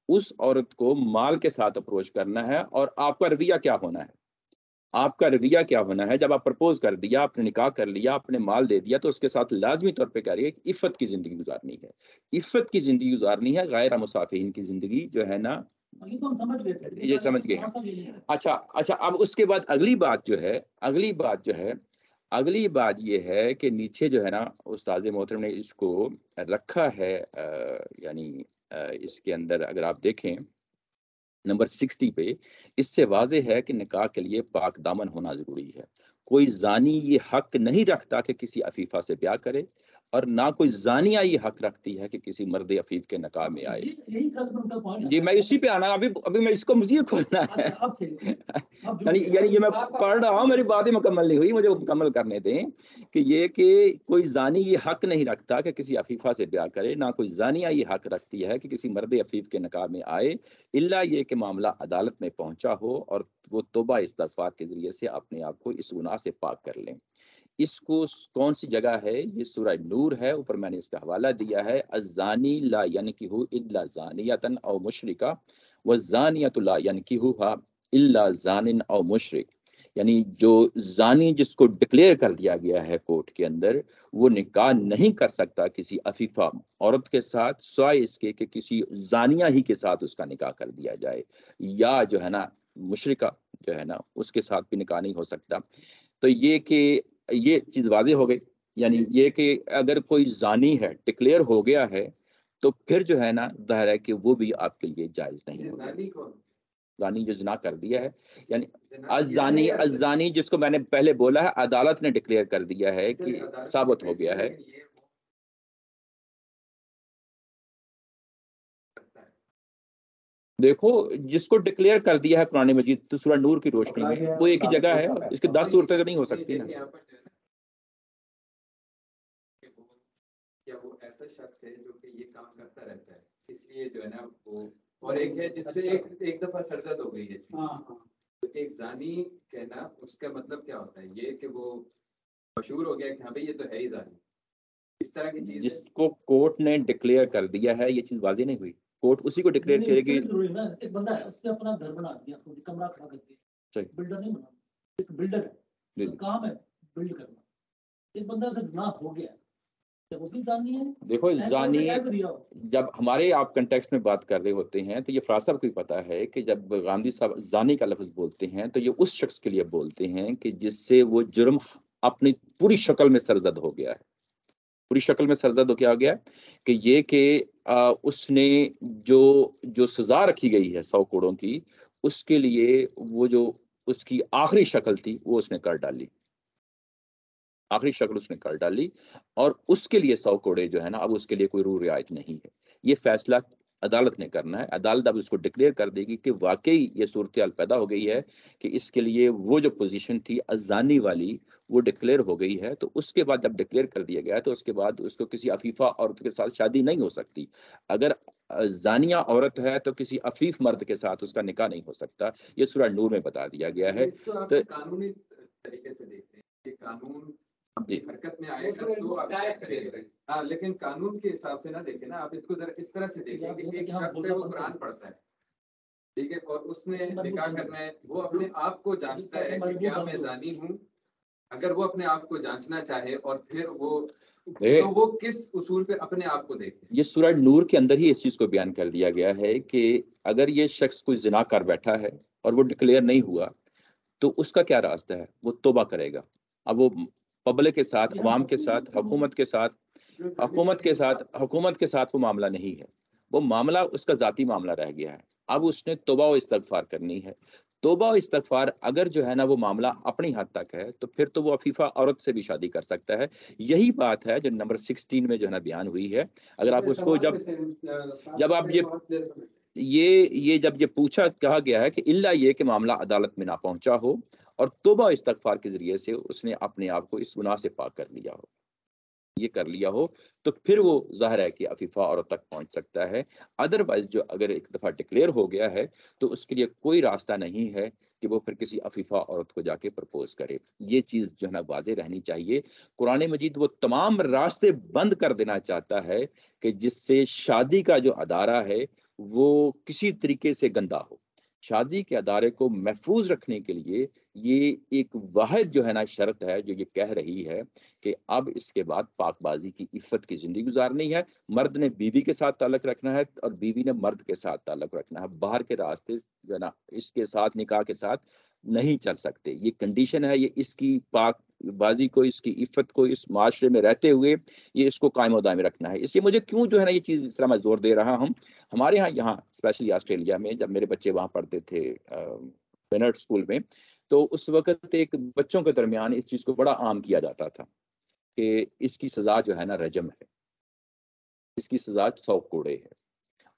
اس عورت کو مال کے ساتھ اپروچ کرنا ہے. اور آپ کا رویہ کیا ہونا ہے آپ کا رویہ کیا ہونا ہے. جب آپ پرپوز کر دیا آپ نے نکاح کر لیا آپ نے مال دے دیا تو اس کے ساتھ لازمی طور پہ کہہ رہی ہے کہ عفت کی زندگی گزارنی ہے. عفت کی زندگی گزارنی ہے. غیر مصافحین کی زندگی جو ہے نا یہ سمجھ گئے ہیں. اچھا اب اس کے بعد اگلی بات یہ ہے کہ نیچے جو ہے نا استاد محترم نے اس کو رکھا ہے یعنی اس کے اندر اگر آپ دیکھیں نمبر 60 پہ اس سے واضح ہے کہ نکاح کے لیے پاک دامن ہونا ضروری ہے. کوئی زانی یہ حق نہیں رکھتا کہ کسی عفیفہ سے بیاہ کرے اور نہ کوئی زانیہ یہ حق رکھتی ہے کہ کسی مرد عفیف کے نکاح میں آئے. جی میں اسی پہ آنا ابھی میں اس کو مزید کھولنا ہے یعنی یہ میں پڑھ رہا ہوں میری بات ہی مکمل نہیں ہوئی مجھے مکمل کرنے دیں کہ یہ کہ کوئی زانی یہ حق نہیں رکھتا کہ کسی عفیفہ سے بیاہ کرے نہ کوئی زانیہ یہ حق رکھتی ہے کہ کسی مرد عفیف کے نکاح میں آئے الا یہ کہ معاملہ عدالت میں پہنچا ہو اور وہ توبہ استغفار کے ذریعے سے اپنے آپ کو اس گناہ سے پاک کر لیں. اس کو کون سی جگہ ہے یہ سورہ نور ہے اوپر میں نے اس کا حوالہ دیا ہے. الزانی لا ینکح الا زانیۃ او مشرکہ والزانیۃ لا ینکحها الا زان او مشرک. یعنی جو زانی جس کو ڈکلیئر کر دیا گیا ہے کورٹ کے اندر وہ نکاح نہیں کر سکتا کسی عفیفہ عورت کے ساتھ سوائے اس کے کہ کسی زانیہ ہی کے ساتھ اس کا نکاح کر دیا جائے یا جو ہے نا مشرکہ جو ہے نا اس کے ساتھ بھی نکاح نہیں ہو سکتا. تو یہ کہ یہ چیز واضح ہو گئی. یعنی یہ کہ اگر کوئی زانی ہے ڈکلیئر ہو گیا ہے تو پھر جو ہے نا ظاہر ہے کہ وہ بھی آپ کے لیے جائز نہیں ہوگا. زانی جو زنا کر دیا ہے یعنی الزانی جس کو میں نے پہلے بولا ہے عدالت نے ڈکلیئر کر دیا ہے کہ ثابت ہو گیا ہے. دیکھو جس کو ڈکلیئر کر دیا ہے قرآن مجید تو سورہ نور کی روشنی میں وہ ایک ہی جگہ ہے اس کی 10 صورتیں نہیں ہو سکتی نا. کیا وہ ایسا شخص ہے جو کہ یہ کام کرتا رہتا ہے اس لیے جو ہے نا وہ اور ایک ہے جس سے ایک دفعہ سرزد ہو گئی ہے. تو ایک زانی کہنا اس کا مطلب کیا ہوتا ہے یہ کہ وہ مشہور ہو گیا کہ ہاں بھائی یہ تو ہے ہی زانی اس طرح کی چیز جس کو کورٹ نے ڈکلیئر کر دیا ہے یہ چیز واضح نہیں ہوئی. کورٹ اسی کو ڈکلیئر کرے گی. ایک بندہ ہے اس نے اپنا گھر بنا دیا کمرہ کھڑا کر دیا بلڈر نہیں بنا ایک بلڈر ہے کام ہے بلڈ کرنا. ایک بندہ سے زنا ہو گیا وہ بھی زانی ہے. دیکھو زانی بغیر بھی دیا ہو. جب ہمارے آپ کنٹیکسٹ میں بات کر رہے ہوتے ہیں تو یہ فراز صاحب کو بھی پتا ہے کہ جب گاندھی صاحب زانی کا لفظ بولتے ہیں تو یہ اس شخص کے لیے بولتے ہیں کہ جس سے وہ جرم اپنی پوری شکل میں سرزد ہو گیا ہے. پوری شکل میں سرزد ہو کیا ہو گیا کہ یہ کہ اس نے جو سزا رکھی گئی ہے 100 کروڑوں کی، اس کے لیے وہ جو اس کی آخری شکل تھی وہ اس نے کر ڈالی، آخری شکل اس نے کر ڈالی، اور اس کے لیے 100 کروڑ جو ہے نا اب اس کے لیے کوئی رو رعایت نہیں ہے. یہ فیصلہ عدالت نے کرنا ہے. عدالت اب اس کو ڈکلیئر کر دے گی کہ واقعی یہ صورتحال پیدا ہو گئی ہے کہ اس کے لیے وہ جو پوزیشن تھی ازانی والی وہ ڈکلیئر ہو گئی ہے. تو اس کے بعد جب ڈکلیئر کر دیا گیا تو اس کے بعد اس کو کسی عفیفہ عورت کے ساتھ شادی نہیں ہو سکتی. اگر زانیہ عورت ہے تو کسی عفیف مرد کے ساتھ اس کا نکاح نہیں ہو سکتا. یہ سورہ نور میں بتا دیا گیا ہے. اس کو آپ تو قانونی طریقے سے دیکھتے ہیں کہ قانون جی حرکت میں آئے گا تو آپ کریں گے. ہاں لیکن قانون کے حساب سے نہ دیکھیں نا، آپ اس کو ذرا اس طرح سے دیکھیں کہ ایک شخص پہ وہ قرآن پڑھتا ہے، ٹھیک ہے، اور اس نے نکاح کرنا ہے، وہ اپنے آپ کو جانچتا ہے کہ کیا میں زانی ہوں. اگر وہ اپنے آپ کو جانچنا چاہے اور پھر وہ کس اصول پہ اپنے آپ کو دیکھے. یہ سورہ نور کے اندر ہی اس چیز کو بیان کر دیا گیا ہے کہ اگر یہ شخص کوئی زنا کر بیٹھا ہے اور وہ ڈکلیئر نہیں ہوا تو اس کا کیا راستہ ہے؟ وہ توبہ کرے گا. اب وہ پبلک کے ساتھ، عوام کے ساتھ، حکومت کے ساتھ وہ معاملہ نہیں ہے. وہ معاملہ اس کا ذاتی معاملہ رہ گیا ہے. اب اس نے توبہ و استغفار کرنی ہے. توبہ و استغفار اگر جو ہے نا وہ معاملہ اپنی حد تک ہے تو پھر تو وہ عفیفہ عورت سے بھی شادی کر سکتا ہے. یہی بات ہے جو نمبر 16 میں جو ہے نا بیان ہوئی ہے. اگر آپ اس کو جب آپ جب یہ پوچھا کہا گیا ہے کہ الا یہ کہ معاملہ عدالت میں نہ پہنچا ہو اور توبہ استغفار کے ذریعے سے اس نے اپنے آپ کو اس گناہ سے پاک کر لیا ہو، یہ کر لیا ہو، تو پھر وہ ظاہر ہے کہ عفیفہ عورت تک پہنچ سکتا ہے. ادروائز جو اگر ایک دفعہ ڈکلیئر ہو گیا ہے تو اس کے لیے کوئی راستہ نہیں ہے کہ وہ پھر کسی عفیفہ عورت کو جا کے پرپوز کرے. یہ چیز جو ہے نا واضح رہنی چاہیے. قرآن مجید وہ تمام راستے بند کر دینا چاہتا ہے کہ جس سے شادی کا جو ادارہ ہے وہ کسی طریقے سے گندا ہو. شادی کے ادارے کو محفوظ رکھنے کے لیے یہ ایک واحد جو ہے نا شرط ہے جو یہ کہہ رہی ہے کہ اب اس کے بعد پاک بازی کی عفت کی زندگی گزارنی ہے. مرد نے بیوی کے ساتھ تعلق رکھنا ہے اور بیوی نے مرد کے ساتھ تعلق رکھنا ہے. باہر کے راستے جو ہے نا اس کے ساتھ، نکاح کے ساتھ نہیں چل سکتے. یہ کنڈیشن ہے. یہ اس کی پاک بازی کو، اس کی عفت کو اس معاشرے میں رہتے ہوئے یہ اس کو قائم و دائم رکھنا ہے. اس لیے مجھے کیوں جو ہے نا یہ چیز اس طرح میں زور دے رہا ہوں. ہمارے یہاں اسپیشلی آسٹریلیا میں جب میرے بچے وہاں پڑھتے تھے بینرڈ اسکول میں، تو اس وقت ایک بچوں کے درمیان اس چیز کو بڑا عام کیا جاتا تھا کہ اس کی سزا جو ہے نا رجم ہے، اس کی سزا 100 کوڑے ہے.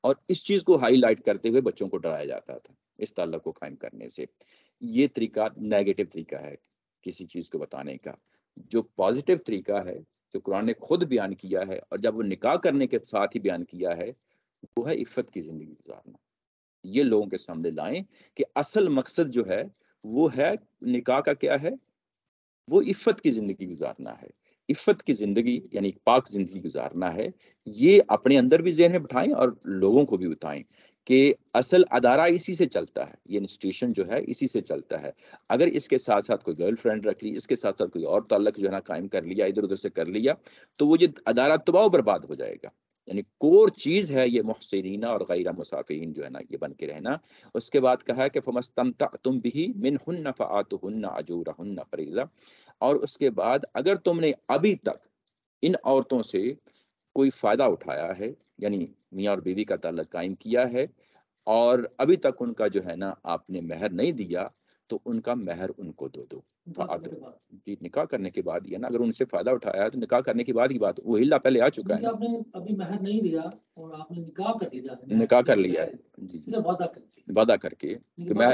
اور اس چیز کو ہائی لائٹ کرتے ہوئے بچوں کو ڈرایا جاتا تھا اس تعلق کو قائم کرنے سے. یہ طریقہ نیگیٹو طریقہ ہے کسی چیز کو بتانے کا. جو پازیٹیو طریقہ ہے جو قرآن نے خود بیان کیا ہے اور جب وہ نکاح کرنے کے ساتھ ہی بیان کیا ہے وہ ہے عفت کی زندگی گزارنا. یہ لوگوں کے سامنے لائیں کہ اصل مقصد جو ہے وہ ہے نکاح کا کیا ہے، وہ عفت کی زندگی گزارنا ہے. عفت کی زندگی یعنی پاک زندگی گزارنا ہے. یہ اپنے اندر بھی ذہن میں بٹھائیں اور لوگوں کو بھی بتائیں کہ اصل ادارہ اسی سے چلتا ہے، یہ انسٹیٹیوشن جو ہے اسی سے چلتا ہے. اگر اس کے ساتھ ساتھ کوئی گرل فرینڈ رکھ لی، اس کے ساتھ ساتھ کوئی اور تعلق جو ہے نا قائم کر لیا، ادھر ادھر سے کر لیا، تو وہ یہ ادارہ تباہ و برباد ہو جائے گا. یعنی کور چیز ہے یہ محسنین اور غیر مسافرین جو ہے نا یہ بن کے رہنا. اس کے بعد کہا کہ فمستمتعتم به منهن فآتوهن اجورهن فریضہ. اور اس کے بعد اگر تم نے ابھی تک ان عورتوں سے کوئی فائدہ اٹھایا ہے، یعنی میاں اور بیوی کا تعلق قائم کیا ہے اور ابھی تک ان کا جو ہے نا آپ نے مہر نہیں دیا، تو ان کا مہر ان کو دو. جی نکاح کرنے کے بعد یہ نا اگر ان سے فائدہ اٹھایا ہے تو نکاح کرنے کے بعد کی بات، وہ ہلا پہلے آ چکا ہے. آپ نے ابھی مہر نہیں دیا اور آپ نے نکاح کر لیا، نکاح کر لیا ہے جی وعدہ کر کے کہ میں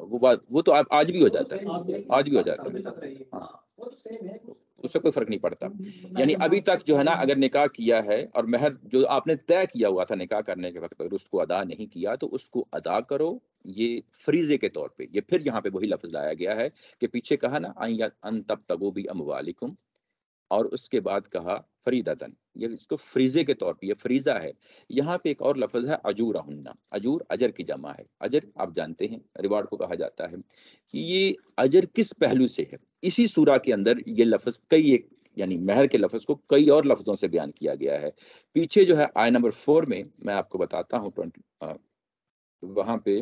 وہ تو آج بھی ہو جاتا ہے، آج بھی ہو جاتا ہے. ہاں اس سے کوئی فرق نہیں پڑتا. یعنی ابھی تک جو ہے نا اگر نکاح کیا ہے اور مہر جو آپ نے طے کیا ہوا تھا نکاح کرنے کے وقت اگر اس کو ادا نہیں کیا تو اس کو ادا کرو. یہ فریضے کے طور پہ، یہ پھر یہاں پہ وہی لفظ لایا گیا ہے کہ پیچھے کہا نا ان تبتغوا باموالکم، اور اس کے بعد کہا فریدتن، یہ اس کو فریضے کے طور پہ یہ فریضہ ہے. یہاں پہ ایک اور لفظ ہے اجورہن. اجور اجر کی جمع ہے. اجر آپ جانتے ہیں ریوارڈ کو کہا جاتا ہے کہ یہ اجر کس پہلو سے ہے. اسی سورہ کے اندر یہ لفظ کئی ایک یعنی مہر کے لفظ کو کئی اور لفظوں سے بیان کیا گیا ہے. پیچھے جو ہے آیت نمبر 4 میں آپ کو بتاتا ہوں 20 وہاں پہ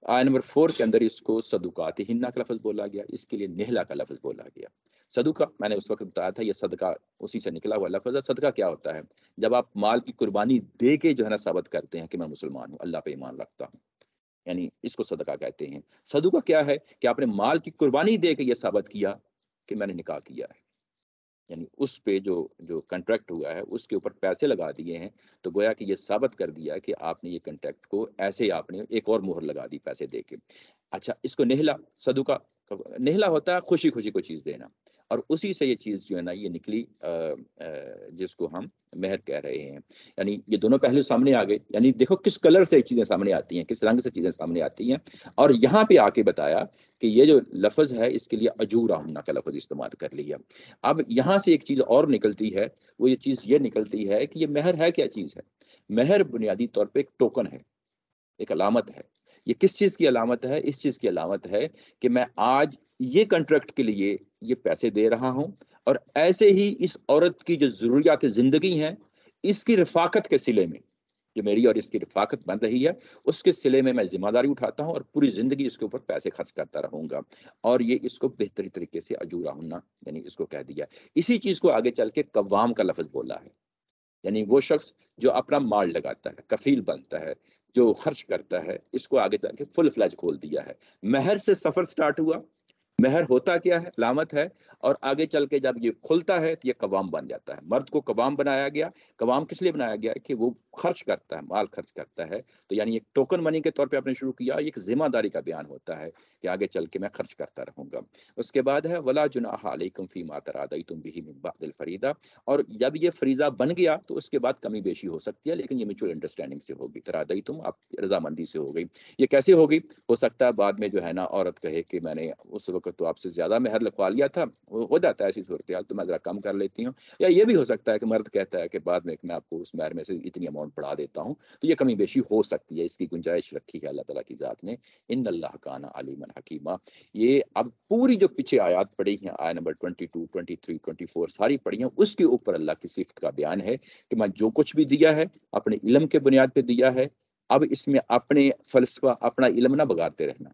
آیت نمبر 4 کے اندر اس کو صدقات ہنہ کا لفظ بولا گیا، اس کے لیے نہلا کا لفظ بولا گیا. صدقہ میں نے اس وقت بتایا تھا، یہ صدقہ اسی سے نکلا ہوا لفظ ہے. صدقہ کیا ہوتا ہے؟ جب آپ مال کی قربانی دے کے جو ہے نا ثابت کرتے ہیں کہ میں مسلمان ہوں، اللہ پہ ایمان رکھتا ہوں، یعنی اس کو صدقہ کہتے ہیں. صدقہ کیا ہے؟ کہ آپ نے مال کی قربانی دے کے یہ ثابت کیا کہ میں نے نکاح کیا ہے، یعنی اس پہ جو کنٹریکٹ ہوا ہے اس کے اوپر پیسے لگا دیے ہیں، تو گویا کہ یہ ثابت کر دیا کہ آپ نے یہ کنٹریکٹ کو ایسے آپ نے ایک اور مہر لگا دی پیسے دے کے. اچھا، اس کو نہلا، صدقہ نہلا ہوتا ہے خوشی خوشی کو چیز دینا، اور اسی سے یہ چیز جو ہے نا یہ نکلی جس کو ہم مہر کہہ رہے ہیں. یعنی یہ دونوں پہلو سامنے آ گئے، یعنی دیکھو کس کلر سے چیزیں سامنے آتی ہیں، کس رنگ سے چیزیں سامنے آتی ہیں. اور یہاں پہ آ کے بتایا کہ یہ جو لفظ ہے اس کے لیے اجورا ہنہ کا لفظ استعمال کر لیا. اب یہاں سے ایک چیز اور نکلتی ہے، وہ یہ چیز یہ نکلتی ہے کہ یہ مہر ہے کیا چیز ہے؟ مہر بنیادی طور پہ ایک ٹوکن ہے، ایک علامت ہے. یہ کس چیز کی علامت ہے؟ اس چیز کی علامت ہے کہ میں آج یہ کنٹریکٹ کے لیے یہ پیسے دے رہا ہوں، اور ایسے ہی اس عورت کی جو ضروریات زندگی ہیں اس کی رفاقت کے صلے میں، جو میری اور اس کی رفاقت بن رہی ہے اس کے صلے میں ذمہ داری اٹھاتا ہوں اور پوری زندگی اس کے اوپر پیسے خرچ کرتا رہوں گا. اور یہ اس کو بہتری طریقے سے اجورا ہونا یعنی اس کو کہہ دیا. اسی چیز کو آگے چل کے قوام کا لفظ بولا ہے، یعنی وہ شخص جو اپنا مال لگاتا ہے، کفیل بنتا ہے، جو خرچ کرتا ہے، اس کو آگے چل کے فل فلیج کھول دیا ہے. مہر سے سفر سٹارٹ ہوا. مہر ہوتا کیا ہے؟ علامت ہے، اور آگے چل کے جب یہ کھلتا ہے تو یہ قوام بن جاتا ہے. مرد کو قوام بنایا گیا. قوام کس لیے بنایا گیا؟ کہ وہ خرچ کرتا ہے، مال خرچ کرتا ہے. تو یعنی ایک ٹوکن منی کے طور پہ آپ نے شروع کیا، ایک ذمہ داری کا بیان ہوتا ہے کہ آگے چل کے میں خرچ کرتا رہوں گا. اس کے بعد ہے ولا جناح علیکم فیما تراضیتم به من بعد الفریضہ. اور جب یہ فریضہ بن گیا تو اس کے بعد کمی بیشی ہو سکتی ہے، لیکن یہ میوچل انڈرسٹینڈنگ سے ہوگی. تراضیتم آپ رضامندی سے ہو گئی. یہ کیسے ہوگی؟ ہو سکتا ہے بعد میں جو ہے نا عورت کہے کہ میں نے اس وقت تو آپ سے زیادہ مہر لکھوا لیا تھا، ہو جاتا ہے ایسی صورتحال، تو میں ذرا کم کر لیتی ہوں. یا یہ بھی ہو سکتا ہے کہ مرد کہتا ہے کہ بعد میں میں آپ کو اس مہر میں سے اتنی اماؤنٹ بڑھا دیتا ہوں. تو یہ کمی بیشی ہو سکتی ہے، اس کی گنجائش رکھی ہے اللہ تعالیٰ کی ذات نے. ان اللہ کان علیما حکیما. یہ اب پوری جو پیچھے آیات پڑھی ہیں، آیت نمبر 22 23 24 ساری پڑھی ہیں، اس کے اوپر اللہ کی صفت کا بیان ہے کہ میں جو کچھ بھی دیا ہے اپنے علم کے بنیاد پہ دیا ہے. اب اس میں اپنے فلسفہ، اپنا علم نہ بگاڑتے رہنا،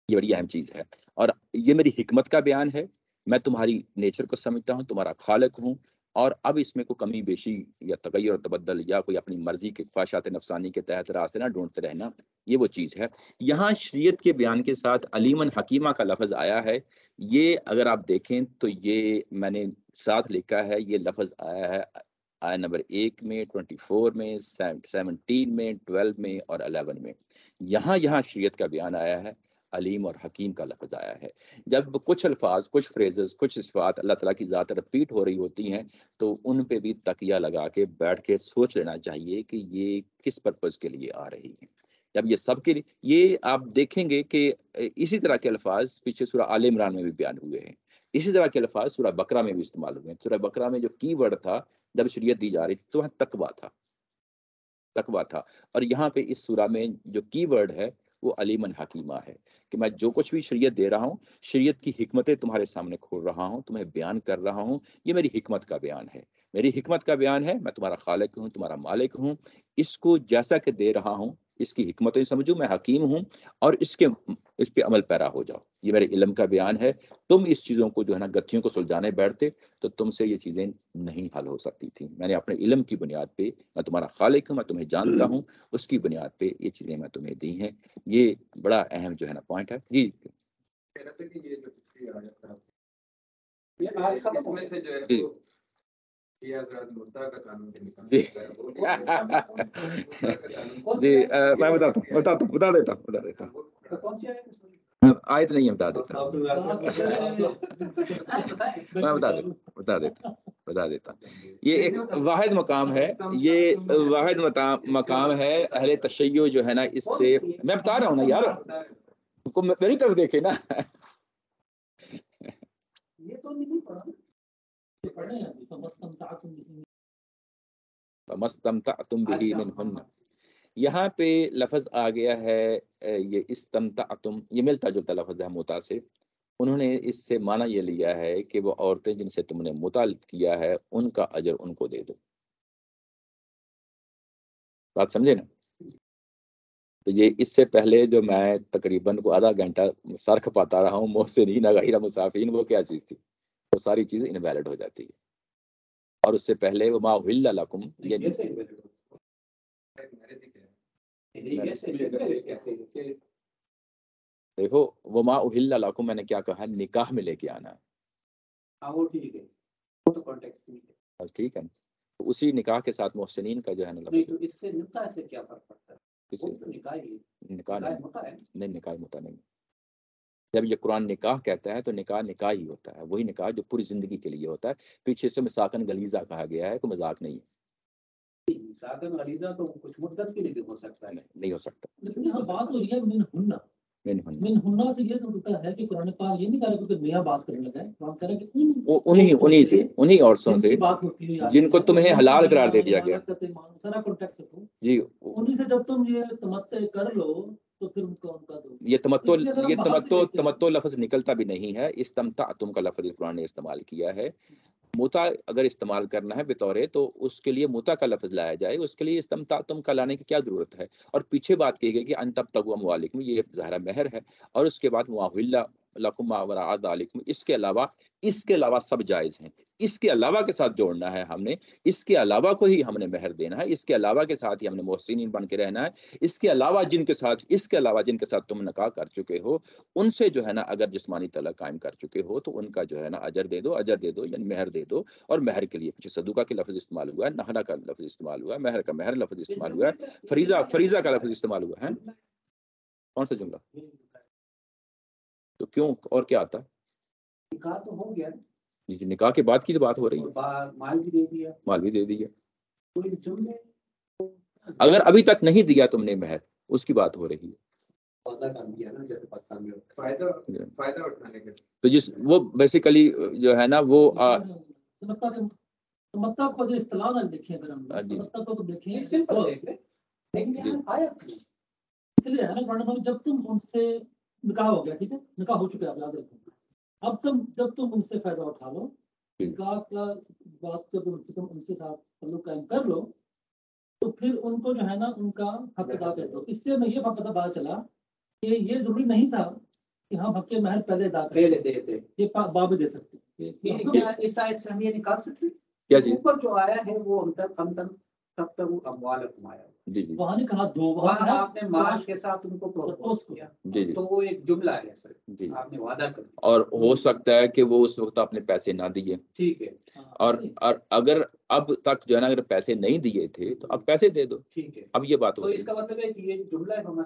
یہ بڑی اہم چیز ہے. اور یہ میری حکمت کا بیان ہے، میں تمہاری نیچر کو سمجھتا ہوں، تمہارا خالق ہوں. اور اب اس میں کوئی کمی بیشی یا تغیر اور تبدل یا کوئی اپنی مرضی کے خواہشات نفسانی کے تحت راستے نہ ڈھونڈتے رہنا، یہ وہ چیز ہے. یہاں شریعت کے بیان کے ساتھ علیمن حکیمہ کا لفظ آیا ہے. یہ اگر آپ دیکھیں تو یہ میں نے ساتھ لکھا ہے، یہ لفظ آیا ہے آیت نمبر 1 میں، 24 میں، 17 میں، 12 میں اور 11 میں. یہاں شریعت کا بیان آیا ہے، علیم اور حکیم کا لفظ آیا ہے. جب کچھ الفاظ، کچھ فریزز، کچھ صفات اللہ تعالیٰ کی ذات رپیٹ ہو رہی ہوتی ہیں تو ان پہ بھی تکیہ لگا کے بیٹھ کے سوچ لینا چاہیے کہ یہ کس پرپز کے لیے آ رہی ہیں. جب یہ سب کے لیے، یہ آپ دیکھیں گے کہ اسی طرح کے الفاظ پیچھے سورہ آل عمران میں بھی بیان ہوئے ہیں، اسی طرح کے الفاظ سورہ بقرہ میں بھی استعمال ہوئے ہیں. سورہ بقرہ میں جو کی ورڈ تھا جب شریعت دی جا رہی تھی تو وہاں تقویٰ تھا. اور یہاں پہ اس سورہ میں جو کی ورڈ ہے وہ علیمن حکیمہ ہے، کہ میں جو کچھ بھی شریعت دے رہا ہوں، شریعت کی حکمتیں تمہارے سامنے کھول رہا ہوں، تمہیں بیان کر رہا ہوں. یہ میری حکمت کا بیان ہے، میری حکمت کا بیان ہے. میں تمہارا خالق ہوں، تمہارا مالک ہوں. اس کو جیسا کہ دے رہا ہوں اس کی حکمتیں سمجھو، میں حکیم ہوں، اور اس پہ عمل پیرا ہو جاؤ. یہ میرے علم کا بیان ہے. تم اس چیزوں کو جو ہے نا گتھیوں کو سلجھانے بیٹھتے تو تم سے یہ چیزیں نہیں حل ہو سکتی تھیں. میں نے اپنے علم کی بنیاد پہ، میں تمہارا خالق ہوں، میں تمہیں جانتا ہوں، اس کی بنیاد پہ یہ چیزیں میں تمہیں دی ہیں. یہ بڑا اہم جو ہے نا پوائنٹ ہے. جی اس میں سے جو ہے جی جی میں بتا دیتا ہوں. آیت نہیں ہے، بتا دیتا. یہ ایک واحد مقام ہے، یہ واحد مقام ہے اہل تشیع جو ہے نا، اس سے میں بتا رہا ہوں نا یار، میری طرف دیکھے نا. یہ تو نہیں پڑھا، فمستمتعتم به منہن. یہاں پہ لفظ آ گیا ہے یہ استمتعتم، یہ ملتا جلتا لفظ ہے متع سے. انہوں نے اس سے معنی یہ لیا ہے کہ وہ عورتیں جن سے تم نے مطالع کیا ہے ان کا اجر ان کو دے دو. بات سمجھے نا؟ تو یہ اس سے پہلے جو میں تقریباً کو آدھا گھنٹہ سر کھپاتا رہا ہوں محسنین غیر مسافین، وہ کیا چیز تھی؟ وہ ساری چیزیں انویلڈ ہو جاتی ہے. اور اس سے پہلے وما احل لکم، دیکھو وما احل لکم میں نے کیا کہا، نکاح میں لے کے آنا ہے. وہ ٹھیک ہے، وہ تو کانٹیکسٹ ٹھیک ہے. بس ٹھیک ہے نا. تو اسی نکاح کے ساتھ محسنین کا جو ہے نا نہیں تو اس سے نکاح سے کیا فرق پڑتا ہے؟ کسی وہ تو نکاح ہی ہے. نکاح نکاح نہیں، ہوتا ہے. نہیں نکاح متا نہیں. جب یہ قرآن نکاح کہتا ہے تو نکاح نکاح ہی ہوتا ہے، وہی نکاح جو پوری زندگی کے لیے ہوتا ہے. پیچھے سے مساکن غلیظہ کہا گیا ہے، کوئی مذاق نہیں ہے. مساکن غلیظہ تو کچھ مدت کے لیے بھی ہو سکتا ہے. نہیں ہو سکتا. لیکن یہاں بات ہو رہی ہے من ہننا. من ہننا سے یہ تو ہوتا ہے کہ قرآن پاک یہ نہیں کہہ رہا کہ نیا بات کرنے لگا ہے. قرآن کہہ رہا ہے کہ انہی عورتوں سے بات ہوتی ہے جن کو تمہیں حلال قرار دے دیا گیا. سارا کانٹیکٹ ہے جی انہی سے جب تم یہ تمتع کر لو تو پھر ان کا دو. یہ تمتع لفظ نکلتا بھی نہیں ہے، استمتعتم کا لفظ قرآن نے استعمال کیا ہے. متع اگر استعمال کرنا ہے بطور تو اس کے لیے متع کا لفظ لایا جائے، اس کے لیے استمتعتم کا لانے کی کیا ضرورت ہے؟ اور پیچھے بات کی گئی کہ ان تبتغوا اموالکم، یہ ظاہرہ مہر ہے. اور اس کے بعد واحل لکم ما وراء ذالکم، اس کے علاوہ سب جائز ہیں. اس کے علاوہ کے ساتھ جوڑنا ہے ہم نے، اس کے علاوہ کو ہی ہم نے مہر دینا ہے، اس کے علاوہ کے ساتھ ہی ہم نے محسنین بن کے رہنا ہے. اس کے علاوہ جن کے ساتھ تم نکاح کر چکے ہو ان سے جو ہے نا اگر جسمانی تعلق قائم کر چکے ہو تو ان کا جو ہے نا اجر دے دو یعنی مہر دے دو. اور مہر کے لیے پیچھے صدقہ کے لفظ استعمال ہوا ہے، نہلا کا لفظ استعمال ہوا ہے، مہر کا مہر لفظ استعمال ہوا ہے، فریضہ کا لفظ استعمال ہوا ہے. کون سا جملہ؟ تو کیوں اور کیا آتا؟ نکاح تو ہو گیا، جی نکاح کے بعد کی تو بات ہو رہی ہے. مال بھی دے دیا. اگر ابھی تک نہیں دیا تم نے مہر، اس کی بات ہو رہی ہے. فائدہ اٹھانے کے تو جس وہ بیسیکلی جو ہے نا وہ تمتع کو جو اصطلاح نہ دیکھیں، اگر ہم تمتع کو دیکھیں اس لیے ہے نا قرآن جب تم ان سے نکاح ہو گیا، ٹھیک ہے نکاح ہو چکا ہے، یاد رکھو. اب جب تم ان سے فائدہ اٹھا لو، نکاح کا بات جب ان سے ساتھ تعلق قائم کر لو تو پھر ان کو جو ہے نا ان کا حق ادا کر دو. اس سے میں یہ پتہ چلا کہ یہ ضروری نہیں تھا کہ ہم حق مہر پہلے ادا کریں، یہ باب دے سکتے. اس آیت سے ہم یہ نکال سکتے کیا جی اوپر جو آیا ہے وہ ہم تب تک اموالکم آیا. جی وہاں نے کہا دو، وہاں آپ نے مال کے ساتھ ان کو پروپوز کیا. جی تو وہ ایک جملہ ہے سر، جی آپ نے وعدہ کر دیا. اور ہو سکتا ہے کہ وہ اس وقت اپنے پیسے نہ دیے. ٹھیک ہے. اور اگر اب تک جو ہے نا اگر پیسے نہیں دیے تھے تو اب پیسے دے دو. ٹھیک ہے. اب یہ بات تو ہو رہی اس کا مطلب ہے کہ یہ جملہ ہے ہم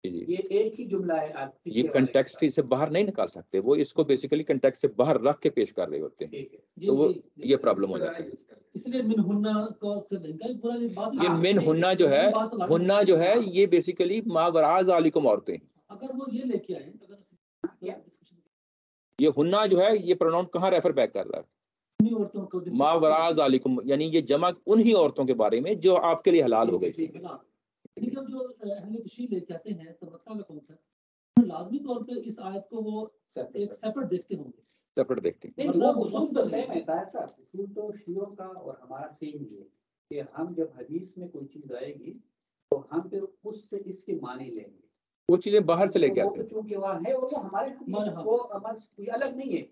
جی یہ ایک ہی جملہ ہے. یہ کنٹیکسٹ سے باہر نہیں نکال سکتے، وہ اس کو بیسیکلی کنٹیکسٹ سے باہر رکھ کے پیش کر رہے ہوتے ہیں. تو وہ یہ پرابلم ہو جاتی ہے. اس لیے من ہننا کو سے پورا یہ من ہننا جو ہے یہ بیسیکلی ما وراء ذالکم عورتیں. اگر وہ یہ لے کے آئے، یہ ہننا جو ہے یہ پروناؤن کہاں ریفر بیک کر رہا ہے؟ عورتوں کو ما وراء ذالکم، یعنی یہ جمع انہی عورتوں کے بارے میں جو آپ کے لیے حلال ہو گئی تھی. لیکن جو اہل تشریح لے کہتے ہیں تمتع کا کانسیپٹ لازمی طور پہ اس آیت کو وہ ایک سیپریٹ دیکھتے ہوں گے. سیپریٹ دیکھتے ہیں. نہیں، وہ اصول تو سیم ہے صاحب. اصول تو شیعوں کا اور ہمارا سیم ہی ہے کہ ہم جب حدیث میں کوئی چیز آئے گی تو ہم پھر اس سے اس کے معنی لیں گے. وہ چیزیں باہر سے لے کے آتے ہیں. چونکہ وہاں ہے وہ ہمارے وہ کوئی الگ نہیں ہے.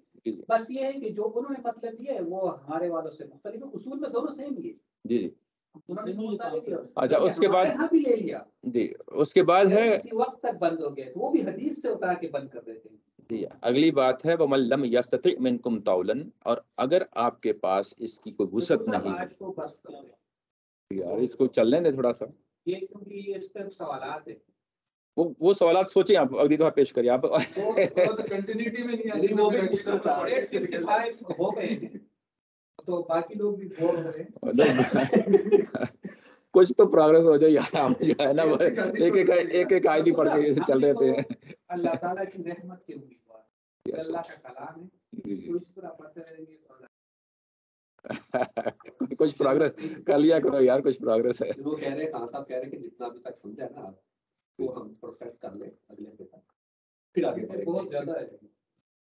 بس یہ ہے کہ جو انہوں نے مطلب دیا ہے وہ ہمارے والوں سے مختلف ہے. اصول میں دونوں سیم ہی ہے. جی اچھا اس کے بعد بھی لے لیا. جی اس کے بعد ہے اسی وقت تک بند ہو گئے، وہ بھی حدیث سے اتار کے بند کر دیتے ہیں. جی اگلی بات ہے وَمَن لَّمْ يَسْتَطِعْ مِنكُمْ طَوْلًا، اور اگر آپ کے پاس اس کی کوئی وسعت نہیں ہے. یار اس کو چلنے دیں تھوڑا سا، یہ کیونکہ یہ اس پر سوالات ہیں. وہ سوالات سوچیں آپ اگلی دفعہ پیش کریے. آپ کنٹینیوٹی میں نہیں ہو گئے ہیں تو باقی لوگ بھی بور ہو رہے ہیں. کچھ تو پروگرس ہو جائے یار. ہم جو ہے نا وہ ایک آیت ہی پڑھ کے چل رہے تھے. اللہ تعالیٰ کی رحمت کے امیدوار، اللہ کا کلام ہے، اس طرح پڑھتے رہیں گے. کچھ پروگرس کر لیا کرو یار، کچھ پروگرس ہے. وہ کہہ رہے خان صاحب کہہ رہے کہ جتنا ابھی تک سمجھا نا آپ وہ ہم پروسیس کر لیں اگلے پہ تک، پھر آگے بہت زیادہ ہے.